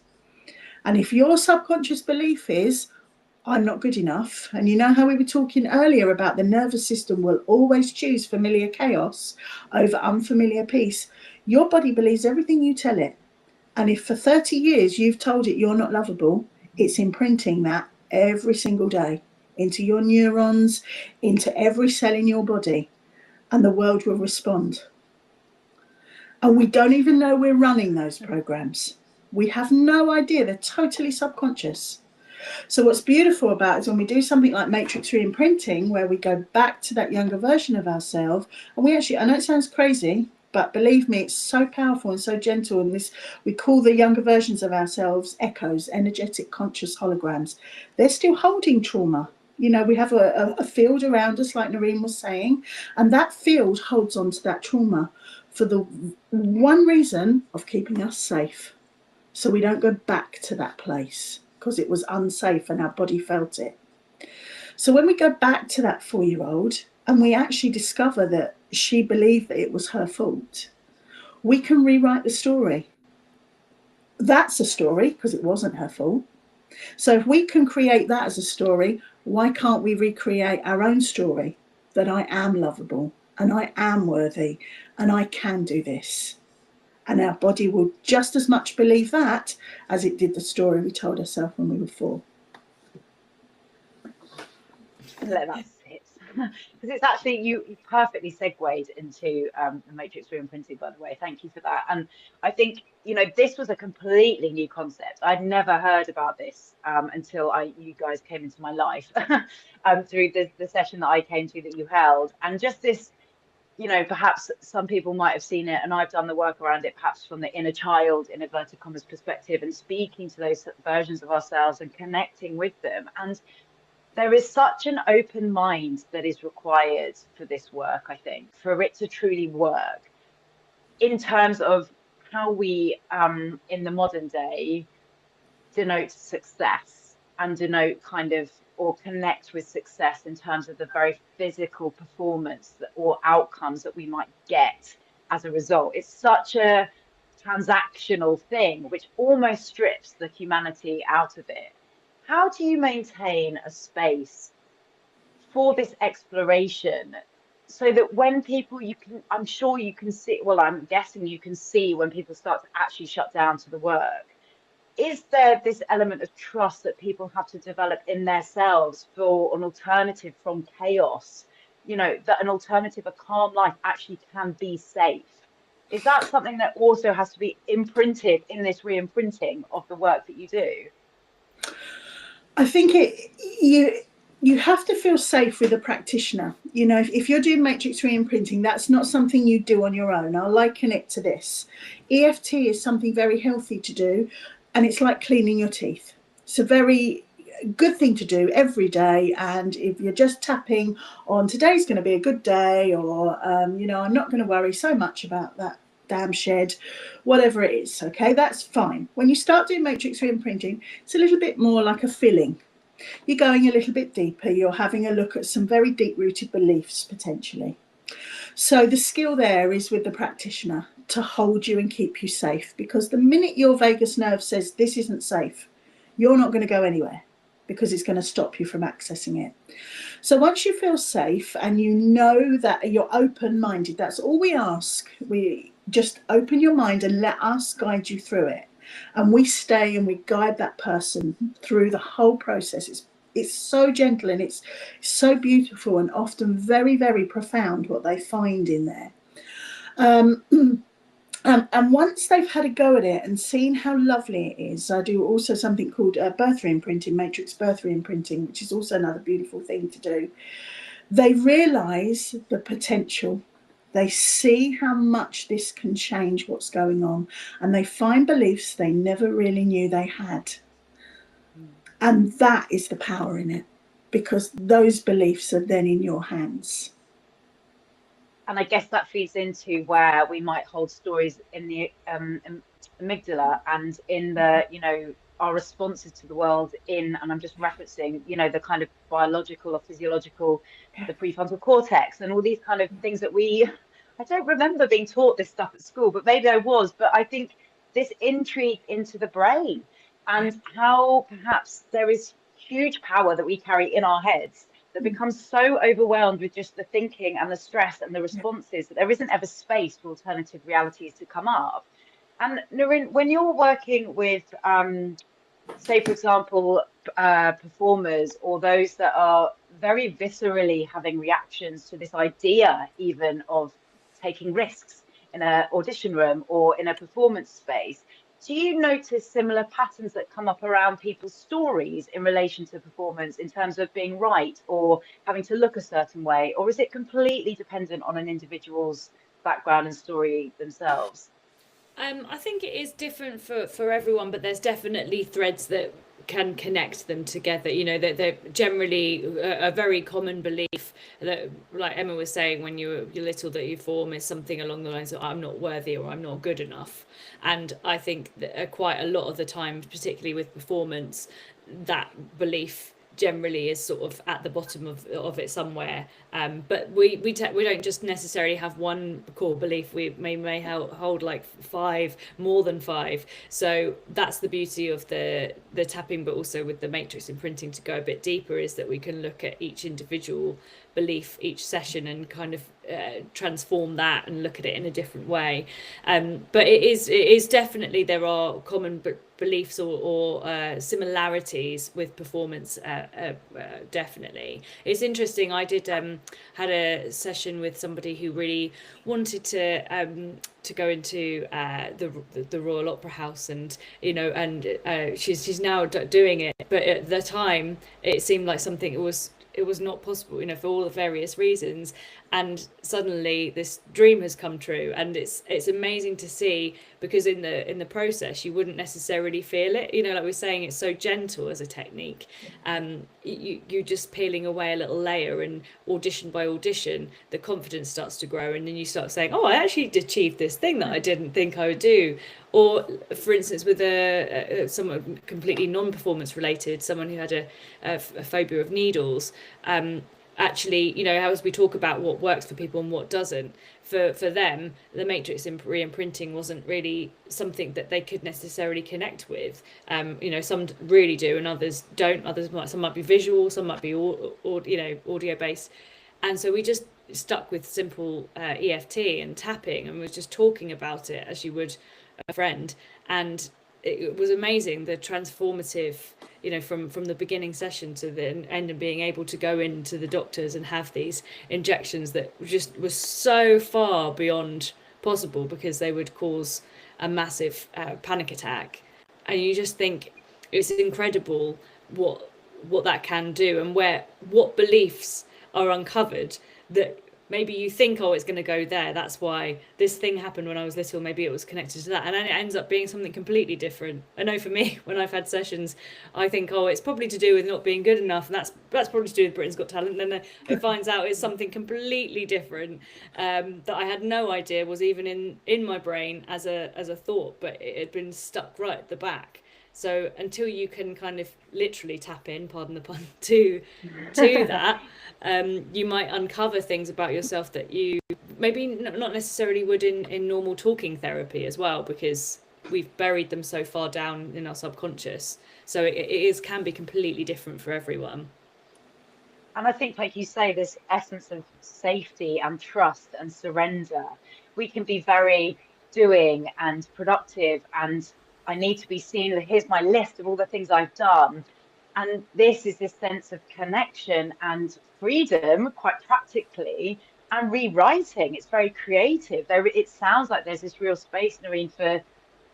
And if your subconscious belief is, I'm not good enough, and you know how we were talking earlier about the nervous system will always choose familiar chaos over unfamiliar peace, your body believes everything you tell it. And if for 30 years you've told it you're not lovable, it's imprinting that every single day into your neurons, into every cell in your body, and the world will respond. And we don't even know we're running those programs. We have no idea. They're totally subconscious. So what's beautiful about it is when we do something like matrix re-imprinting, where we go back to that younger version of ourselves, and we actually, I know it sounds crazy, but believe me, it's so powerful and so gentle. And this, we call the younger versions of ourselves echoes, energetic conscious holograms. They're still holding trauma. We have a field around us, like Noreen was saying, and that field holds on to that trauma for the one reason of keeping us safe. So we don't go back to that place because it was unsafe and our body felt it. So when we go back to that 4-year-old and we actually discover that she believed that it was her fault, we can rewrite the story. That's a story because it wasn't her fault. So if we can create that as a story, why can't we recreate our own story that I am lovable and I am worthy and I can do this? And our body will just as much believe that as it did the story we told ourselves when we were 4. Let that sit. Because it's actually, you perfectly segued into the matrix re-imprinting, by the way. Thank you for that. And I think, this was a completely new concept. I'd never heard about this until you guys came into my life through the session that I came to that you held. And just this, perhaps some people might have seen it, and I've done the work around it, perhaps from the inner child, in inverted commas, perspective, and speaking to those versions of ourselves and connecting with them. And there is such an open mind that is required for this work, I think, for it to truly work, in terms of how we, in the modern day, denote success and denote or connect with success in terms of the very physical performance or outcomes that we might get as a result. It's such a transactional thing, which almost strips the humanity out of it. How do you maintain a space for this exploration so that when people, I'm sure you can see, well, I'm guessing you can see when people start to actually shut down to the work, is there this element of trust that people have to develop in themselves for an alternative from chaos, that an alternative, a calm life actually can be safe? Is that something that also has to be imprinted in this re-imprinting of the work that you do? I think you have to feel safe with a practitioner. You know, if you're doing matrix re-imprinting, that's not something you do on your own. I'll liken it to this. EFT is something very healthy to do, and it's like cleaning your teeth. It's a very good thing to do every day. And if you're just tapping on today's going to be a good day, or, you know, I'm not going to worry so much about that damn shed, whatever it is, okay, that's fine. When you start doing matrix re-imprinting, it's a little bit more like a filling. You're going a little bit deeper. You're having a look at some very deep-rooted beliefs, potentially. So the skill there is with the practitioner to hold you and keep you safe, because the minute your vagus nerve says this isn't safe, you're not going to go anywhere, because it's going to stop you from accessing it. So once you feel safe and you know that you're open-minded, that's all we ask. We just open your mind and let us guide you through it. And we stay and we guide that person through the whole process. It's so gentle, and it's so beautiful, and often very, very profound what they find in there. And once they've had a go at it and seen how lovely it is, I do also something called birth re-imprinting, matrix birth re-imprinting, which is also another beautiful thing to do. They realise the potential. They see how much this can change what's going on, and they find beliefs they never really knew they had. And that is the power in it, because those beliefs are then in your hands. And I guess that feeds into where we might hold stories in the amygdala and in the, you know, our responses to the world and I'm just referencing, you know, the kind of biological or physiological, the prefrontal cortex and all these kind of things that I don't remember being taught this stuff at school, but maybe I was. But I think this intrigue into the brain and how perhaps there is huge power that we carry in our heads that becomes so overwhelmed with just the thinking and the stress and the responses that there isn't ever space for alternative realities to come up. And Narine, when you're working with, say, for example, performers or those that are very viscerally having reactions to this idea even of taking risks in an audition room or in a performance space, do you notice similar patterns that come up around people's stories in relation to performance in terms of being right or having to look a certain way? Or is it completely dependent on an individual's background and story themselves? I think it is different for everyone, but there's definitely threads that can connect them together. You know, that they're generally a very common belief that, like Emma was saying, when you're little, that you form is something along the lines of I'm not worthy or I'm not good enough. And I think that quite a lot of the time, particularly with performance, that belief generally is sort of at the bottom of it somewhere, but we don't just necessarily have one core belief. We may hold like more than five. So that's the beauty of the tapping, but also with the matrix imprinting, to go a bit deeper, is that we can look at each individual belief each session and kind of transform that and look at it in a different way. But it is definitely, there are common beliefs or similarities with performance. Definitely, it's interesting. I did had a session with somebody who really wanted to go into the Royal Opera House, and you know, and she's now doing it, but at the time it seemed like something it was not possible, you know, for all the various reasons. And suddenly this dream has come true, and it's amazing to see, because in the process you wouldn't necessarily feel it, you know, like we're saying, it's so gentle as a technique. You're just peeling away a little layer, and audition by audition the confidence starts to grow, and then you start saying, oh, I actually achieved this thing that I didn't think I would do. Or for instance, with someone completely non-performance related, someone who had a phobia of needles, actually, you know, as we talk about what works for people and what doesn't, for them, the matrix re-imprinting wasn't really something that they could necessarily connect with. You know, some really do and others don't. Some might be visual, some might be you know, audio based. And so we just stuck with simple EFT and tapping, and was just talking about it as you would a friend. And it was amazing, the transformative, you know, from the beginning session to the end, and being able to go into the doctors and have these injections that just was so far beyond possible, because they would cause a massive panic attack. And you just think it's incredible what that can do, and what beliefs are uncovered that maybe you think, oh, it's going to go there, that's why this thing happened when I was little, maybe it was connected to that, and then it ends up being something completely different. I know for me, when I've had sessions, I think, oh, it's probably to do with not being good enough, and that's probably to do with Britain's Got Talent, and then it finds out it's something completely different, that I had no idea was even in my brain as a thought, but it had been stuck right at the back. So until you can kind of literally tap in, pardon the pun, to that, you might uncover things about yourself that you maybe not necessarily would in normal talking therapy as well, because we've buried them so far down in our subconscious. So it can be completely different for everyone. And I think, like you say, this essence of safety and trust and surrender, we can be very doing and productive, and I need to be seen. Here's my list of all the things I've done. And this is this sense of connection and freedom, quite practically, and rewriting. It's very creative. It sounds like there's this real space, Noreen, for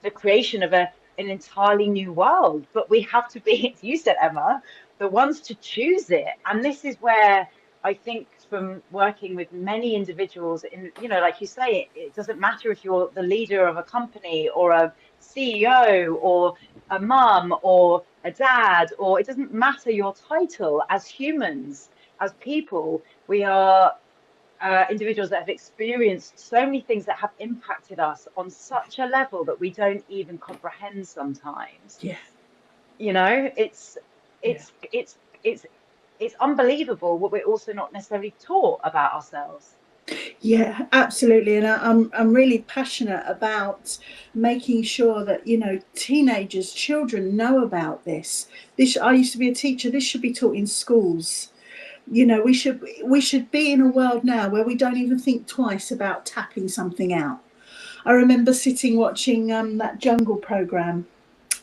the creation of an entirely new world. But we have to be, as you said, Emma, the ones to choose it. And this is where I think, from working with many individuals, like you say, it doesn't matter if you're the leader of a company or a CEO or a mum or a dad, or it doesn't matter your title. As humans, as people, we are individuals that have experienced so many things that have impacted us on such a level that we don't even comprehend sometimes. Yeah. It's unbelievable what we're also not necessarily taught about ourselves. Yeah, absolutely. And I'm really passionate about making sure that, teenagers, children know about this. I used to be a teacher. This should be taught in schools. We should be in a world now where we don't even think twice about tapping something out. I remember sitting watching that jungle program.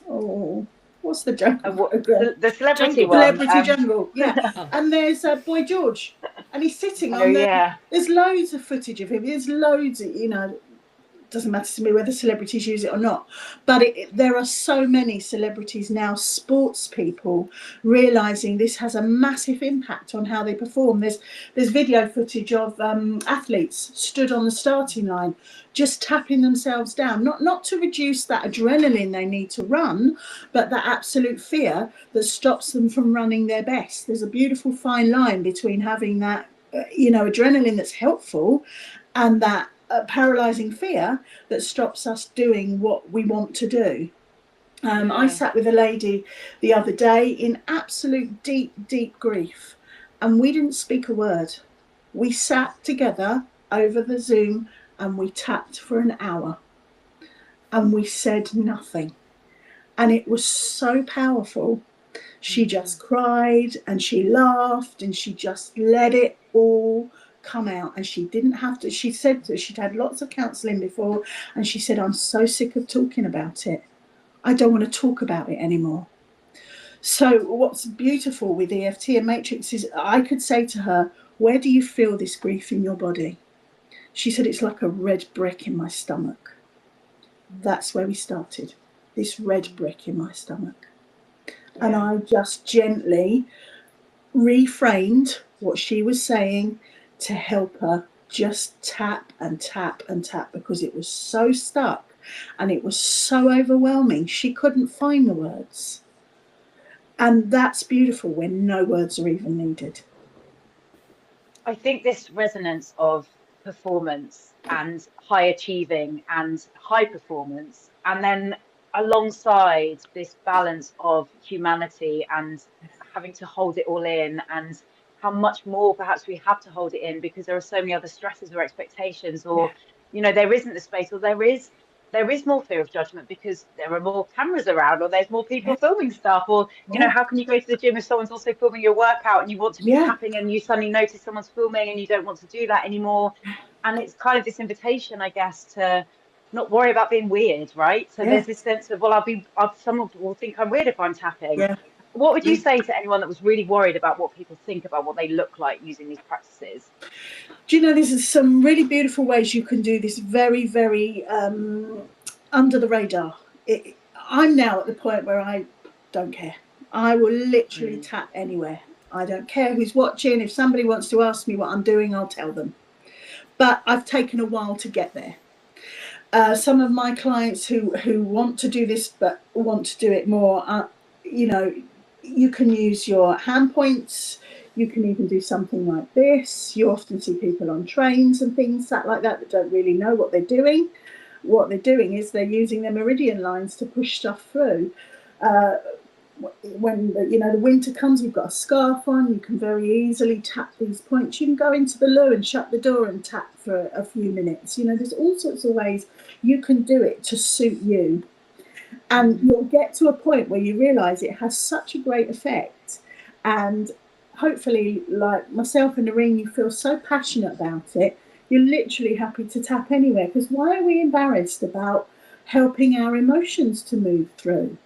Oh, what's the jungle program? The celebrity jungle, one. Celebrity Jungle, yeah. And there's Boy George, and he's sitting on there. Yeah. There's loads of footage of him. There's loads of, doesn't matter to me whether celebrities use it or not, but there are so many celebrities now, sports people, realizing this has a massive impact on how they perform. There's video footage of athletes stood on the starting line just tapping themselves down, not to reduce that adrenaline they need to run, but that absolute fear that stops them from running their best. There's a beautiful fine line between having that adrenaline that's helpful and that paralyzing fear that stops us doing what we want to do. I sat with a lady the other day in absolute deep grief, and we didn't speak a word. We sat together over the Zoom and we tapped for an hour and we said nothing, and it was so powerful. She just cried and she laughed and she just let it all come out, and she didn't have to. She said that she'd had lots of counselling before, and she said, I'm so sick of talking about it. I don't want to talk about it anymore. So what's beautiful with EFT and Matrix is I could say to her, where do you feel this grief in your body? She said, it's like a red brick in my stomach. That's where we started, this red brick in my stomach. And I just gently reframed what she was saying to help her just tap and tap and tap, because it was so stuck and it was so overwhelming. She couldn't find the words. And that's beautiful when no words are even needed. I think this resonance of performance and high achieving and high performance, and then alongside this balance of humanity and having to hold it all in, and how much more perhaps we have to hold it in because there are so many other stresses or expectations, or there isn't the space, or there is more fear of judgment because there are more cameras around, or there's more people filming stuff, or how can you go to the gym if someone's also filming your workout and you want to be tapping and you suddenly notice someone's filming and you don't want to do that anymore. And it's kind of this invitation, I guess, to not worry about being weird, right? So there's this sense of, someone will think I'm weird if I'm tapping. What would you say to anyone that was really worried about what people think about what they look like using these practices? Do you know, there's some really beautiful ways you can do this very, very under the radar. I'm now at the point where I don't care. I will literally tap anywhere. I don't care who's watching. If somebody wants to ask me what I'm doing, I'll tell them. But I've taken a while to get there. Some of my clients who want to do this but want to do it more, you know, you can use your hand points. You can even do something like this. You often see people on trains and things like that don't really know what they're doing. What they're doing is they're using their meridian lines to push stuff through. When the winter comes, you've got a scarf on, you can very easily tap these points. You can go into the loo and shut the door and tap for a few minutes. You know, there's all sorts of ways you can do it to suit you. And you'll get to a point where you realise it has such a great effect. And hopefully, like myself and Noreen, you feel so passionate about it, you're literally happy to tap anywhere. Because why are we embarrassed about helping our emotions to move through?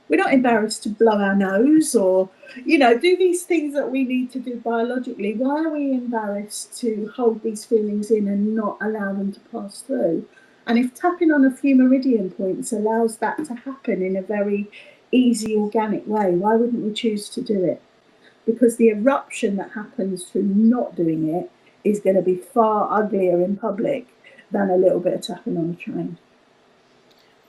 We're not embarrassed to blow our nose or, you know, do these things that we need to do biologically. Why are we embarrassed to hold these feelings in and not allow them to pass through? And if tapping on a few meridian points allows that to happen in a very easy, organic way, why wouldn't we choose to do it? Because the eruption that happens through not doing it is going to be far uglier in public than a little bit of tapping on a train.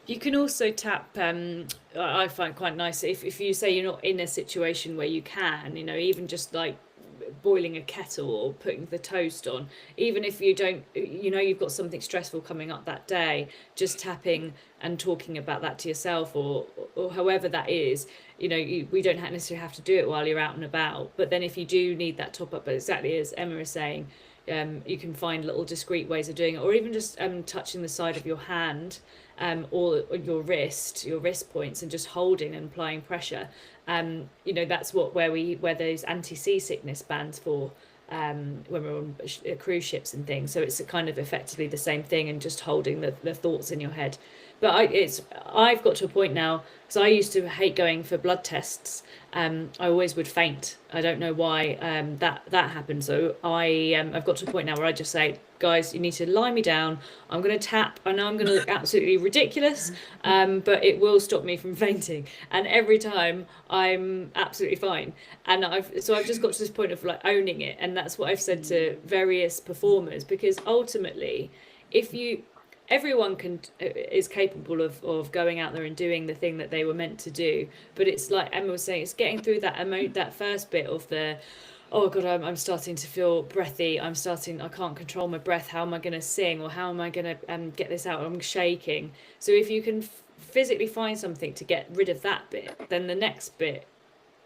You can also tap, I find quite nice, if you say you're not in a situation where you can, you know, even just like boiling a kettle or putting the toast on, even if you don't, you know, you've got something stressful coming up that day, just tapping and talking about that to yourself or however that is, you know, we don't necessarily have to do it while you're out and about. But then if you do need that top up, but exactly as Emma is saying, you can find little discreet ways of doing it, or even just touching the side of your hand or your wrist points and just holding and applying pressure. You know, that's where those anti-seasickness bands for when we're on cruise ships and things. So it's kind of effectively the same thing and just holding the thoughts in your head. But I've got to a point now, because I used to hate going for blood tests. I always would faint. I don't know why that happened. So I've got to a point now where I just say, guys, you need to lie me down. I'm going to tap. I know I'm going to look absolutely ridiculous, but it will stop me from fainting. And every time I'm absolutely fine. And I've just got to this point of like owning it. And that's what I've said to various performers, because ultimately, everyone is capable of going out there and doing the thing that they were meant to do. But it's like Emma was saying, it's getting through that first bit of the, oh God, I'm starting to feel breathy. I can't control my breath. How am I going to sing? Or how am I going to get this out? I'm shaking. So if you can physically find something to get rid of that bit, then the next bit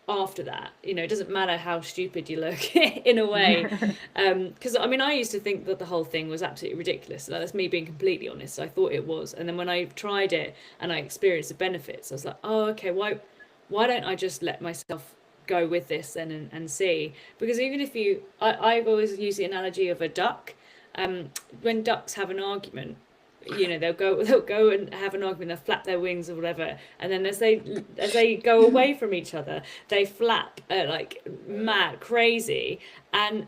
after that, you know, it doesn't matter how stupid you look in a way, because I mean, I used to think that the whole thing was absolutely ridiculous. That's me being completely honest. I thought it was, and then when I tried it and I experienced the benefits, I was like, oh, okay, why don't I just let myself go with this and see? Because even if I've always used the analogy of a duck. When ducks have an argument, you know, they'll go and have an argument, they'll flap their wings or whatever, and then as they go away from each other, they flap like mad, crazy, and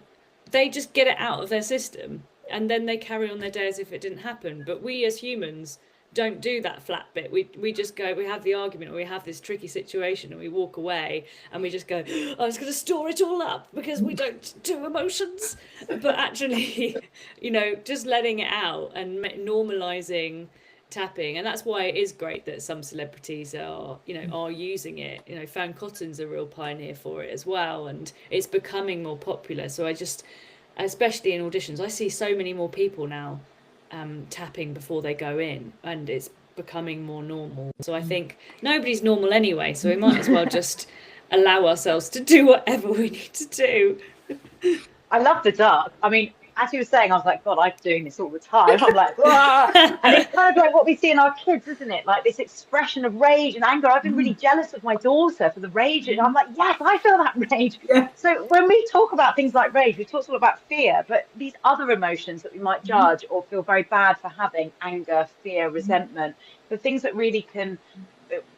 they just get it out of their system, and then they carry on their day as if it didn't happen. But we as humans don't do that flat bit. We just go, we have the argument, or we have this tricky situation, and we walk away and we just go, I was going to store it all up because we don't do emotions. But actually, you know, just letting it out and normalizing tapping. And that's why it is great that some celebrities are using it. You know, Fan Cotton's a real pioneer for it as well, and it's becoming more popular. So especially in auditions, I see so many more people now tapping before they go in, and it's becoming more normal. So I think nobody's normal anyway, so we might as well just allow ourselves to do whatever we need to do. I love the duck. I mean, as you were saying, I was like, God, I'm doing this all the time. I'm like, wah! And it's kind of like what we see in our kids, isn't it? Like this expression of rage and anger. I've been really jealous of my daughter for the rage. And I'm like, yes, I feel that rage. Yeah. So when we talk about things like rage, we talk all about fear, but these other emotions that we might judge or feel very bad for having, anger, fear, resentment, the things that really can,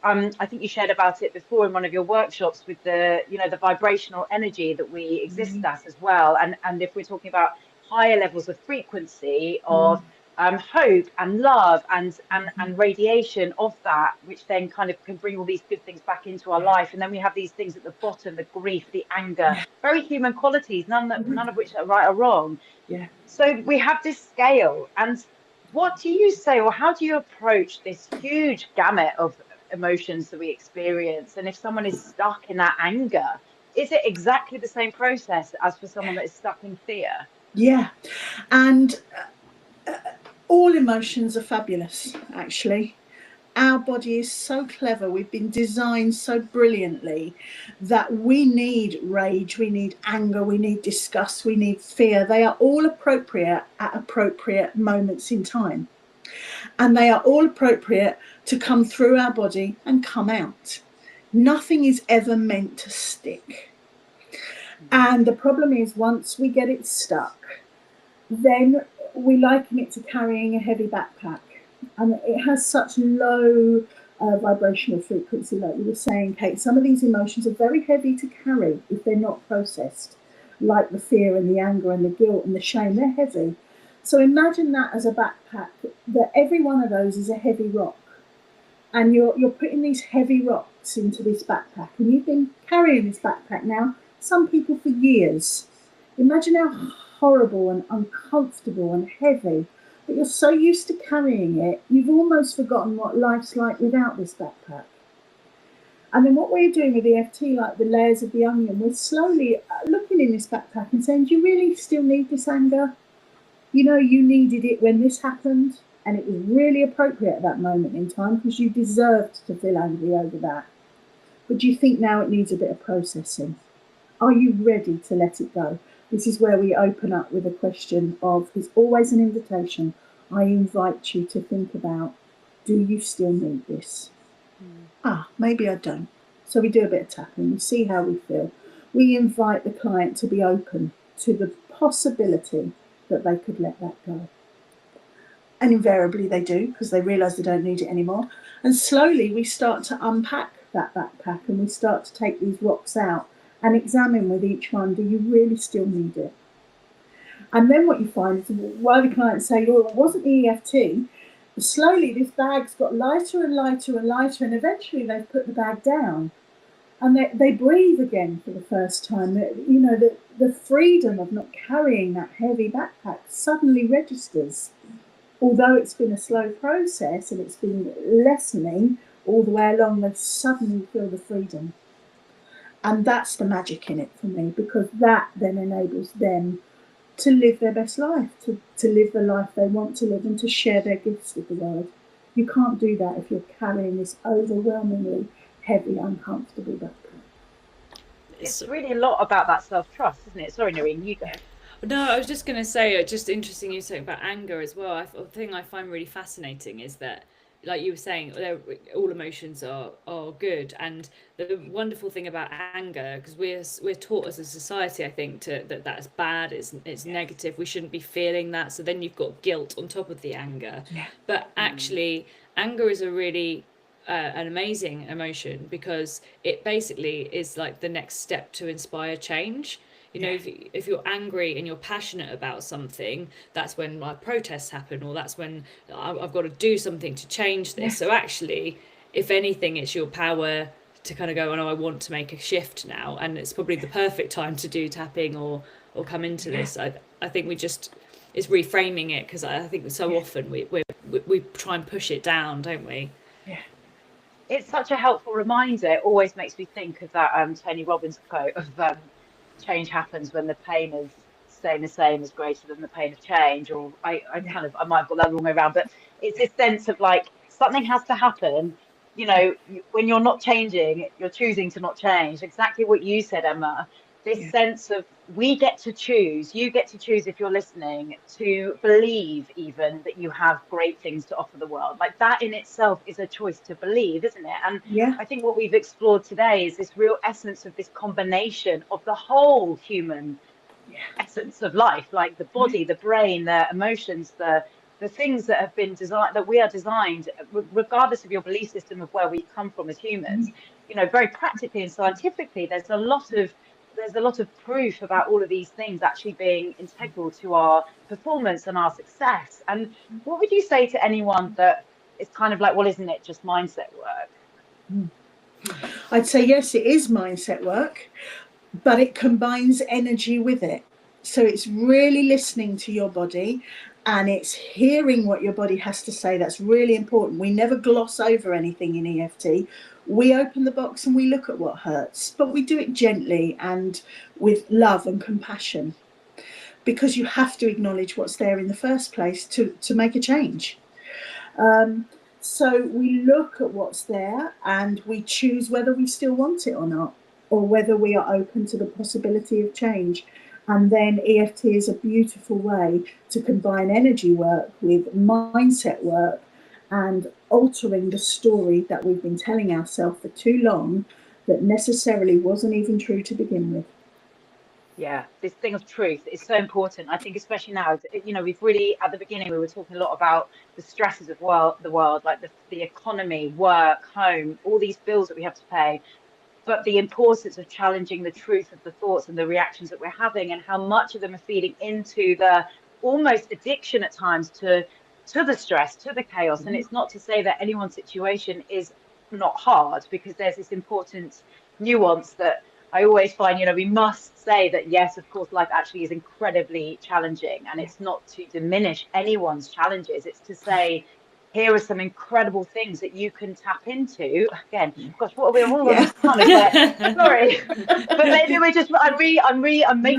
I think you shared about it before in one of your workshops with the vibrational energy that we exist as well. And if we're talking about higher levels of frequency of hope and love and radiation of that, which then kind of can bring all these good things back into our life. And then we have these things at the bottom, the grief, the anger, very human qualities, none of which are right or wrong. Yeah. So we have this scale. And what do you say, or how do you approach this huge gamut of emotions that we experience? And if someone is stuck in that anger, is it exactly the same process as for someone that is stuck in fear? Yeah. And all emotions are fabulous, actually. Our body is so clever. We've been designed so brilliantly that we need rage, we need anger, we need disgust, we need fear. They are all appropriate at appropriate moments in time. And they are all appropriate to come through our body and come out. Nothing is ever meant to stick. And the problem is, once we get it stuck, then we liken it to carrying a heavy backpack. And it has such low vibrational frequency, like you were saying, Kate. Some of these emotions are very heavy to carry if they're not processed, like the fear and the anger and the guilt and the shame. They're heavy. So imagine that as a backpack, that every one of those is a heavy rock. And you're putting these heavy rocks into this backpack. And you've been carrying this backpack now, some people for years. Imagine how horrible and uncomfortable and heavy, but you're so used to carrying it, you've almost forgotten what life's like without this backpack. And then what we're doing with EFT, like the layers of the onion, we're slowly looking in this backpack and saying, do you really still need this anger? You know, you needed it when this happened, and it was really appropriate at that moment in time because you deserved to feel angry over that. But do you think now it needs a bit of processing? Are you ready to let it go? This is where we open up with a question of, it's always an invitation. I invite you to think about, do you still need this? Maybe I don't. So we do a bit of tapping, we see how we feel. We invite the client to be open to the possibility that they could let that go. And invariably they do, because they realise they don't need it anymore. And slowly we start to unpack that backpack and we start to take these rocks out and examine with each one, do you really still need it? And then what you find is, while the clients say, oh, it wasn't the EFT, slowly this bag's got lighter and lighter and lighter, and eventually they've put the bag down and they breathe again for the first time. You know, the freedom of not carrying that heavy backpack suddenly registers. Although it's been a slow process and it's been lessening all the way along, they suddenly feel the freedom. And that's the magic in it for me, because that then enables them to live their best life, to live the life they want to live and to share their gifts with the world. You can't do that if you're carrying this overwhelmingly heavy, uncomfortable backpack. It's really a lot about that self-trust, isn't it? Sorry, Noreen, you go. No, I was just going to say, just interesting you talking about anger as well. The thing I find really fascinating is that, like you were saying, all emotions are good, and the wonderful thing about anger, because we're taught as a society, I think, that's bad, it's negative, we shouldn't be feeling that. So then you've got guilt on top of the anger. But actually, anger is a really an amazing emotion, because it basically is like the next step to inspire change. You know, if you're angry and you're passionate about something, that's when like protests happen, or that's when I've got to do something to change this. So actually, if anything, it's your power to kind of go, oh no, I want to make a shift now, and it's probably the perfect time to do tapping or come into this. I think it's reframing it, because I think so often we try and push it down, don't we? Yeah. It's such a helpful reminder. It always makes me think of that Tony Robbins quote of change happens when the pain of staying the same is greater than the pain of change. Or I might have got that the wrong way around, but it's this sense of like something has to happen. You know, when you're not changing, you're choosing to not change. Exactly what you said, Emma. This sense of we get to choose, you get to choose, if you're listening, to believe even that you have great things to offer the world. Like that in itself is a choice to believe, isn't it? And I think what we've explored today is this real essence of this combination of the whole human essence of life, like the body, the brain, the emotions, the things that have been designed, that we are designed, regardless of your belief system of where we come from as humans. You know, very practically and scientifically, there's a lot of there's a lot of proof about all of these things actually being integral to our performance and our success. And what would you say to anyone that is kind of like, well, isn't it just mindset work? I'd say yes, it is mindset work, but it combines energy with it. So it's really listening to your body and it's hearing what your body has to say. That's really important. We never gloss over anything in EFT. We open the box and we look at what hurts, but we do it gently and with love and compassion, because you have to acknowledge what's there in the first place to make a change. So we look at what's there and we choose whether we still want it or not, or whether we are open to the possibility of change. And then EFT is a beautiful way to combine energy work with mindset work and altering the story that we've been telling ourselves for too long that necessarily wasn't even true to begin with. Yeah, this thing of truth is so important. I think especially now, you know, we've really, at the beginning, we were talking a lot about the stresses of the world, like the economy, work, home, all these bills that we have to pay. But the importance of challenging the truth of the thoughts and the reactions that we're having, and how much of them are feeding into the almost addiction at times to the stress, to the chaos. And it's not to say that anyone's situation is not hard, because there's this important nuance that I always find, you know, we must say that, yes, of course, life actually is incredibly challenging, and it's not to diminish anyone's challenges. It's to say, here are some incredible things that you can tap into. Again, gosh, what are we all on this kind of like, sorry, but maybe we're just, I'm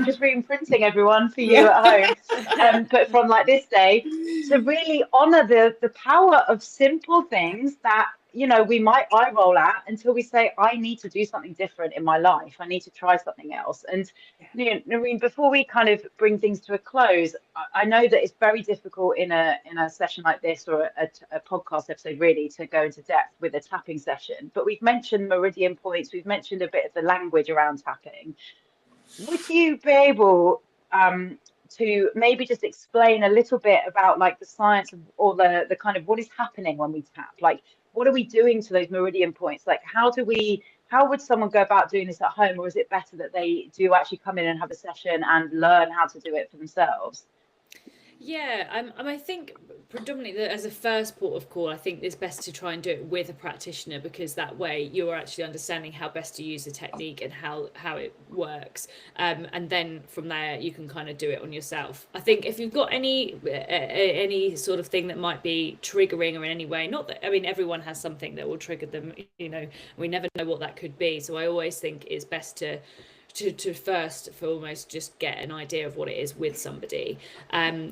just re-imprinting everyone for you at home. But from like this day, to really honor the power of simple things that, you know, we might eye roll at until we say, I need to do something different in my life. I need to try something else. And, you know, Noreen, before we kind of bring things to a close, I know that it's very difficult in a session like this, or a podcast episode, really, to go into depth with a tapping session. But we've mentioned meridian points. We've mentioned a bit of the language around tapping. Would you be able to maybe just explain a little bit about like the science of, or the kind of what is happening when we tap? Like, what are we doing to those meridian points? Like, how would someone go about doing this at home? Or is it better that they do actually come in and have a session and learn how to do it for themselves? Yeah, I think predominantly as a first port of call, I think it's best to try and do it with a practitioner, because that way you're actually understanding how best to use the technique and how it works. And then from there you can kind of do it on yourself. I think if you've got any sort of thing that might be triggering or in any way, not that, I mean, everyone has something that will trigger them, you know, we never know what that could be. So I always think it's best to first for almost just get an idea of what it is with somebody,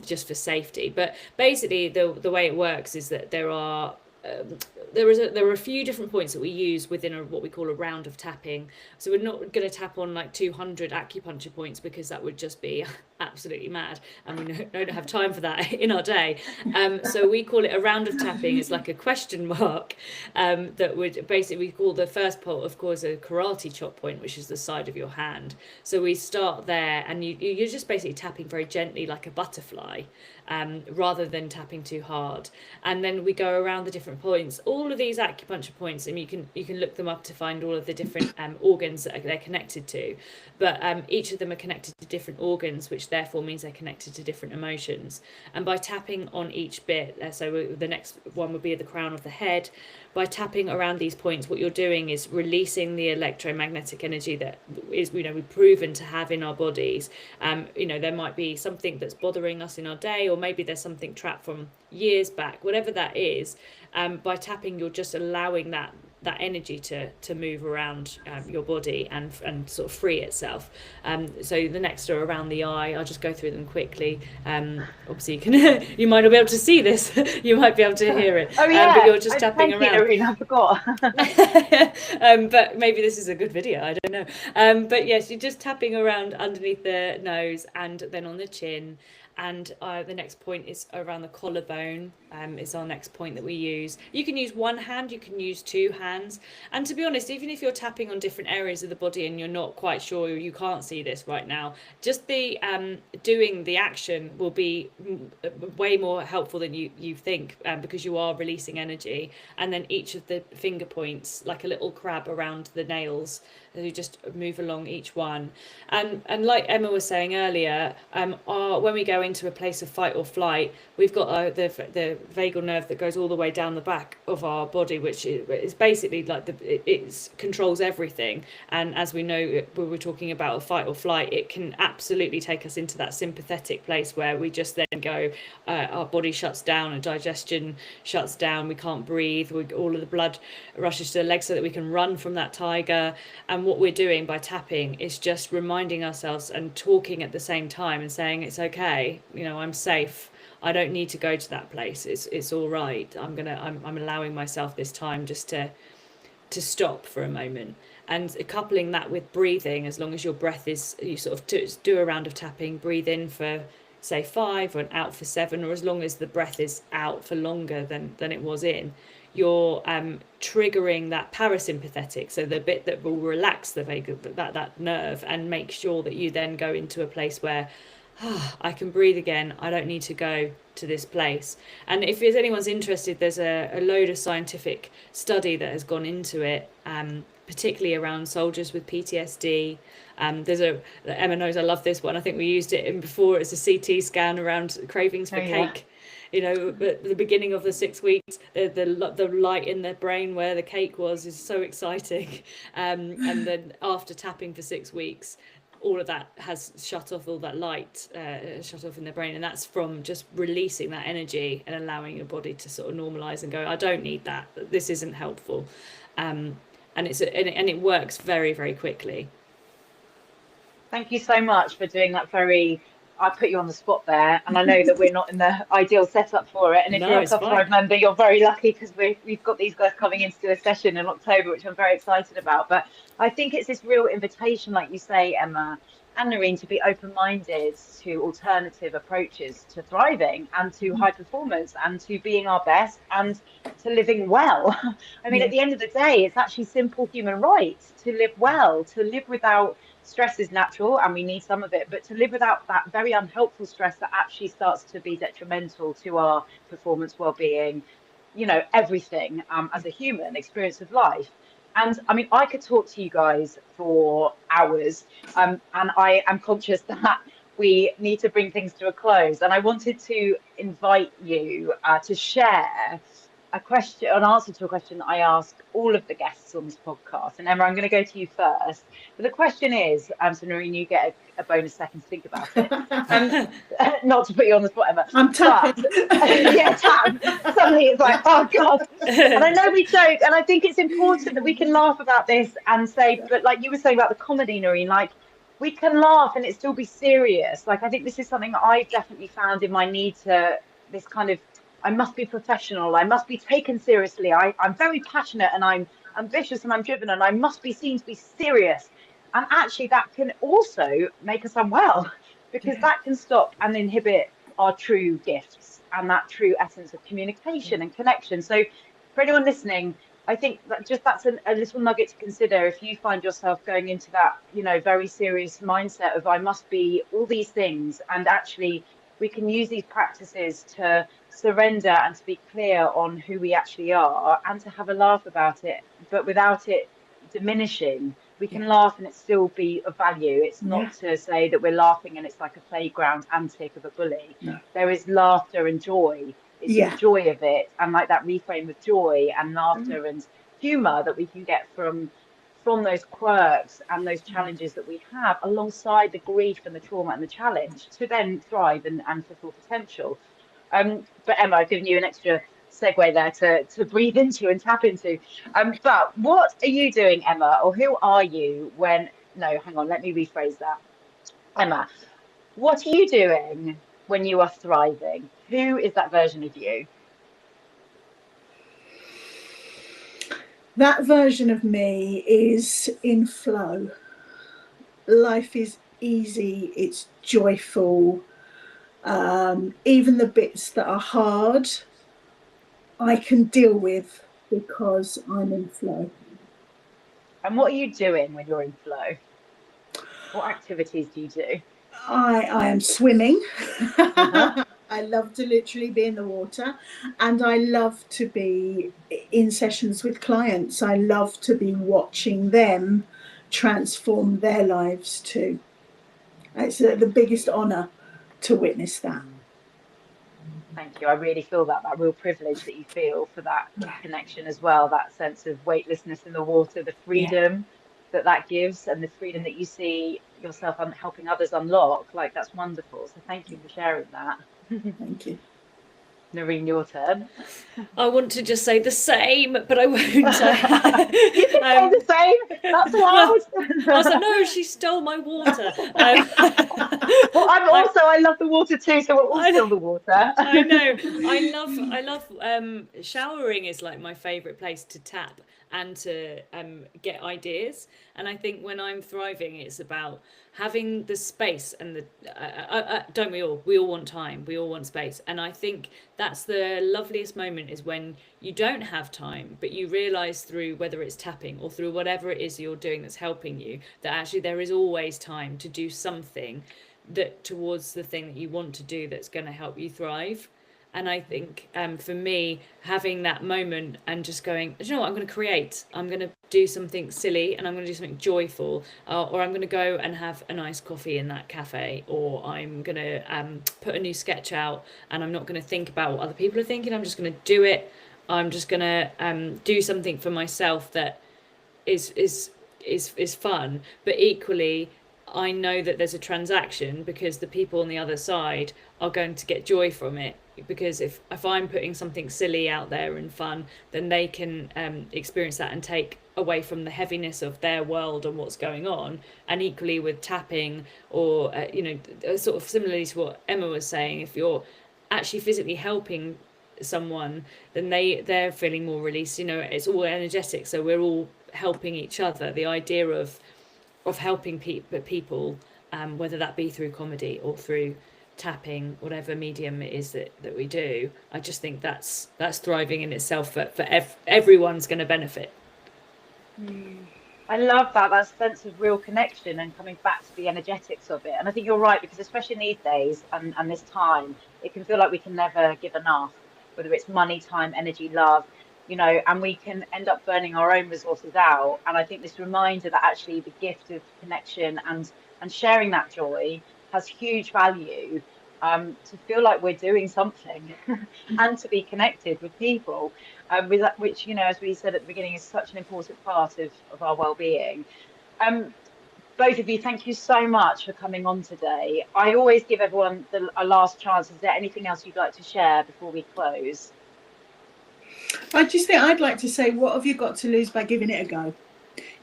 just for safety. But basically the way it works is that there are a few different points that we use within what we call a round of tapping. So we're not going to tap on like 200 acupuncture points, because that would just be absolutely mad, and we don't have time for that in our day. So we call it a round of tapping. It's like a question mark, that would basically, we call the first point, of course, a karate chop point, which is the side of your hand. So we start there, and you're just basically tapping very gently like a butterfly, rather than tapping too hard. And then we go around the different points, all of these acupuncture points, and you can look them up to find all of the different organs that they're connected to. But each of them are connected to different organs, which therefore means they're connected to different emotions. And by tapping on each bit, so the next one would be the crown of the head. By tapping around these points, what you're doing is releasing the electromagnetic energy that is, you know, we've proven to have in our bodies. You know, there might be something that's bothering us in our day, or maybe there's something trapped from years back, whatever that is. By tapping, you're just allowing that energy to move around your body and sort of free itself. So the next are around the eye. I'll just go through them quickly. Obviously you can you might not be able to see this, you might be able to hear it. Oh yeah, but you're just tapping around. Noreen, I forgot. But maybe this is a good video, I don't know. But yes, you're just tapping around underneath the nose and then on the chin. and the next point is around the collarbone. Is our next point that we use. You can use one hand, you can use two hands, and to be honest, even if you're tapping on different areas of the body and you're not quite sure, you can't see this right now, just the doing the action will be way more helpful than you think, because you are releasing energy. And then each of the finger points, like a little crab around the nails, you just move along each one. And like Emma was saying earlier, when we go into a place of fight or flight, we've got the vagal nerve that goes all the way down the back of our body, which is basically like it controls everything. And as we know, when we're talking about a fight or flight, it can absolutely take us into that sympathetic place where we just then go, our body shuts down and digestion shuts down, we can't breathe, all of the blood rushes to the legs so that we can run from that tiger. And what we're doing by tapping is just reminding ourselves and talking at the same time and saying, it's okay, I'm safe, I don't need to go to that place, it's all right, I'm allowing myself this time just to stop for a moment. And coupling that with breathing, as long as your breath is, you sort of do a round of tapping, breathe in for say 5 and out for 7, or as long as the breath is out for longer than it was in, you're triggering that parasympathetic, so the bit that will relax the vagus, that nerve, and make sure that you then go into a place where I can breathe again, I don't need to go to this place. And if anyone's interested, there's a load of scientific study that has gone into it, particularly around soldiers with PTSD. Emma knows I love this one, I think we used it in before as a CT scan around cravings for cake. At the beginning of the 6 weeks, the light in the brain where the cake was is so exciting, and then after tapping for 6 weeks, all of that has shut off, all that light shut off in the brain, and that's from just releasing that energy and allowing your body to sort of normalize and go, I don't need that, this isn't helpful, and it works very, very quickly. Thank you so much for doing that. I put you on the spot there, and I know that we're not in the ideal setup for it. And if you're a Club Thrive member, you're very lucky, because we've got these guys coming in to do a session in October, which I'm very excited about. But I think it's this real invitation, like you say, Emma and Noreen, to be open-minded to alternative approaches to thriving and to high performance and to being our best and to living well. I mean, at the end of the day, it's actually simple human rights to live well, to live without stress is natural and we need some of it, but to live without that very unhelpful stress that actually starts to be detrimental to our performance, well-being, everything, as a human experience of life. And I mean, I could talk to you guys for hours, and I am conscious that we need to bring things to a close. And I wanted to invite you to share an answer to a question that I ask all of the guests on this podcast. And Emma, I'm going to go to you first. But the question is, so Noreen, you get a bonus second to think about it. Not to put you on the spot, Emma. I'm tapping. Yeah, tap. Suddenly it's like, oh God. And I know we joke, and I think it's important that we can laugh about this and say, but like you were saying about the comedy, Noreen, like we can laugh and it still be serious. Like I think this is something that I've definitely found in my need to, this kind of, I must be professional, I must be taken seriously, I'm very passionate and I'm ambitious and I'm driven and I must be seen to be serious. And actually that can also make us unwell, because that can stop and inhibit our true gifts and that true essence of communication and connection. So for anyone listening, I think that that's a little nugget to consider if you find yourself going into that, very serious mindset of I must be all these things. And actually we can use these practices to surrender and to be clear on who we actually are and to have a laugh about it, but without it diminishing. We can laugh and it still be of value. It's not to say that we're laughing and it's like a playground antic of a bully. No. There is laughter and joy. It's the joy of it, and like that reframe of joy and laughter and humour that we can get from those quirks and those challenges that we have, alongside the grief and the trauma and the challenge, to then thrive and fulfill potential. But Emma, I've given you an extra segue there to breathe into and tap into. But what are you doing, Emma, or who are you when, no, hang on, let me rephrase that. Emma, what are you doing when you are thriving? Who is that version of you? That version of me is in flow. Life is easy, it's joyful. Even the bits that are hard, I can deal with because I'm in flow. And what are you doing when you're in flow? What activities do you do? I am swimming. Uh-huh. I love to literally be in the water, and I love to be in sessions with clients. I love to be watching them transform their lives too. It's the biggest honour to witness that. Thank you. I really feel that real privilege that you feel for that Yeah, connection as well, that sense of weightlessness in the water, the yeah. freedom that gives, and the freedom that you see yourself helping others unlock. Like, that's wonderful. So thank you for sharing that. Thank you. Noreen, your turn. I want to just say the same, but I won't. You can say the same. That's Well, I was like, allowed. no, she stole my water. Well, I love the water too, so we're all I, still the water. I know. I love showering is like my favorite place to tap and to get ideas. And I think when I'm thriving, it's about having the space and the don't we all? We all want time. We all want space. And I think that's the loveliest moment is when you don't have time, but you realize through whether it's tapping or through whatever it is you're doing that's helping you, that actually there is always time to do something that towards the thing that you want to do that's going to help you thrive. And I think for me, having that moment and just going, you know what, I'm going to create, I'm going to do something silly and I'm going to do something joyful, or I'm going to go and have a nice coffee in that cafe, or I'm going to put a new sketch out and I'm not going to think about what other people are thinking. I'm just going to do it. I'm just going to do something for myself that is fun, but equally I know that there's a transaction because the people on the other side are going to get joy from it. Because if I'm putting something silly out there and fun, then they can experience that and take away from the heaviness of their world and what's going on. And equally with tapping, or sort of similarly to what Emma was saying, if you're actually physically helping someone, then they're feeling more released. It's all energetic, so we're all helping each other. The idea of helping people, whether that be through comedy or through tapping, whatever medium it is that we do, I just think that's thriving in itself. For everyone's going to benefit. I love that sense of real connection and coming back to the energetics of it. And I think you're right, because especially in these days and this time, it can feel like we can never give enough, whether it's money, time, energy, love, and we can end up burning our own resources out. And I think this reminder that actually the gift of connection and sharing that joy has huge value, to feel like we're doing something and to be connected with people, with that, which, as we said at the beginning, is such an important part of our well-being. Both of you, thank you so much for coming on today. I always give everyone a last chance. Is there anything else you'd like to share before we close? I just think I'd like to say, what have you got to lose by giving it a go?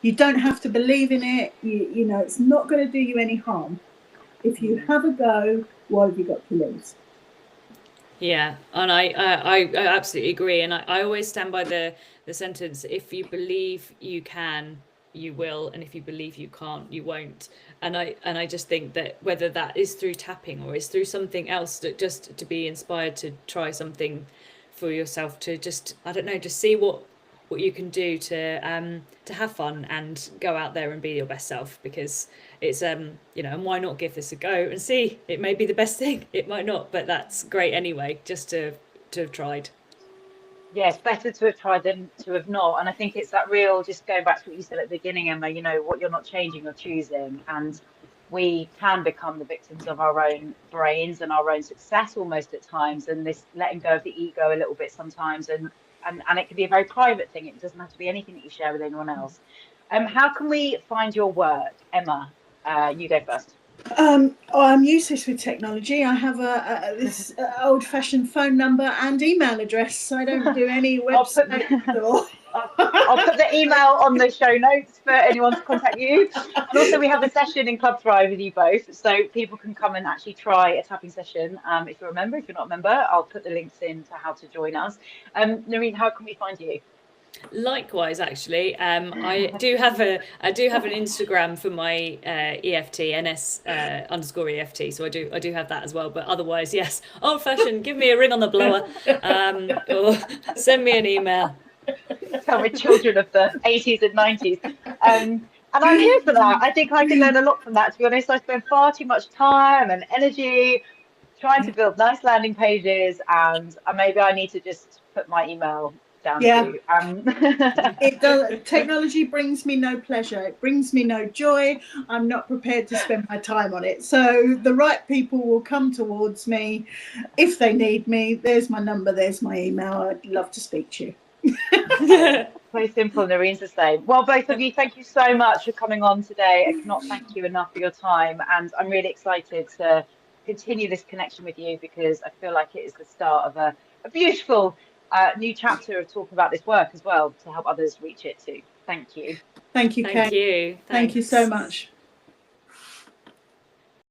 You don't have to believe in it. You know, it's not going to do you any harm. If you have a go, what have you got to lose? Yeah, and I absolutely agree. And I always stand by the sentence, if you believe you can, you will, and if you believe you can't, you won't. And I just think that whether that is through tapping or is through something else, that just to be inspired to try something for yourself, to just, I don't know, just see what you can do to have fun and go out there and be your best self, because it's and why not give this a go and see? It may be the best thing, it might not, but that's great anyway, just to have tried. Yes, better to have tried than to have not. And I think it's that real, just going back to what you said at the beginning, Emma, what you're not changing, you're choosing. And we can become the victims of our own brains and our own success almost at times, and this letting go of the ego a little bit sometimes. And it can be a very private thing. It doesn't have to be anything that you share with anyone else. How can we find your work? Emma, you go first. I'm useless with technology. I have this old-fashioned phone number and email address. I don't do any website. I'll put the email on the show notes for anyone to contact you. And also, we have a session in Club Thrive with you both, so people can come and actually try a tapping session. If you're a member, if you're not a member, I'll put the links in to how to join us. Noreen, how can we find you? Likewise, actually, I do have an Instagram for my EFT, NS underscore EFT. So I do have that as well. But otherwise, yes, old fashioned. Give me a ring on the blower, or send me an email. Tell me, children of the 80s and 90s. And I'm here for that. I think I can learn a lot from that. To be honest, I spend far too much time and energy trying to build nice landing pages, and maybe I need to just put my email down too. It does. Technology brings me no pleasure. It brings me no joy. I'm not prepared to spend my time on it. So the right people will come towards me if they need me. There's my number. There's my email. I'd love to speak to you. Very simple. Narine's the same. Well, both of you, thank you so much for coming on today. I cannot thank you enough for your time, and I'm really excited to continue this connection with you, because I feel like it is the start of a beautiful new chapter of talking about this work as well, to help others reach it too. Thank you. Thank you, Kate. Thank you. Thank you so much.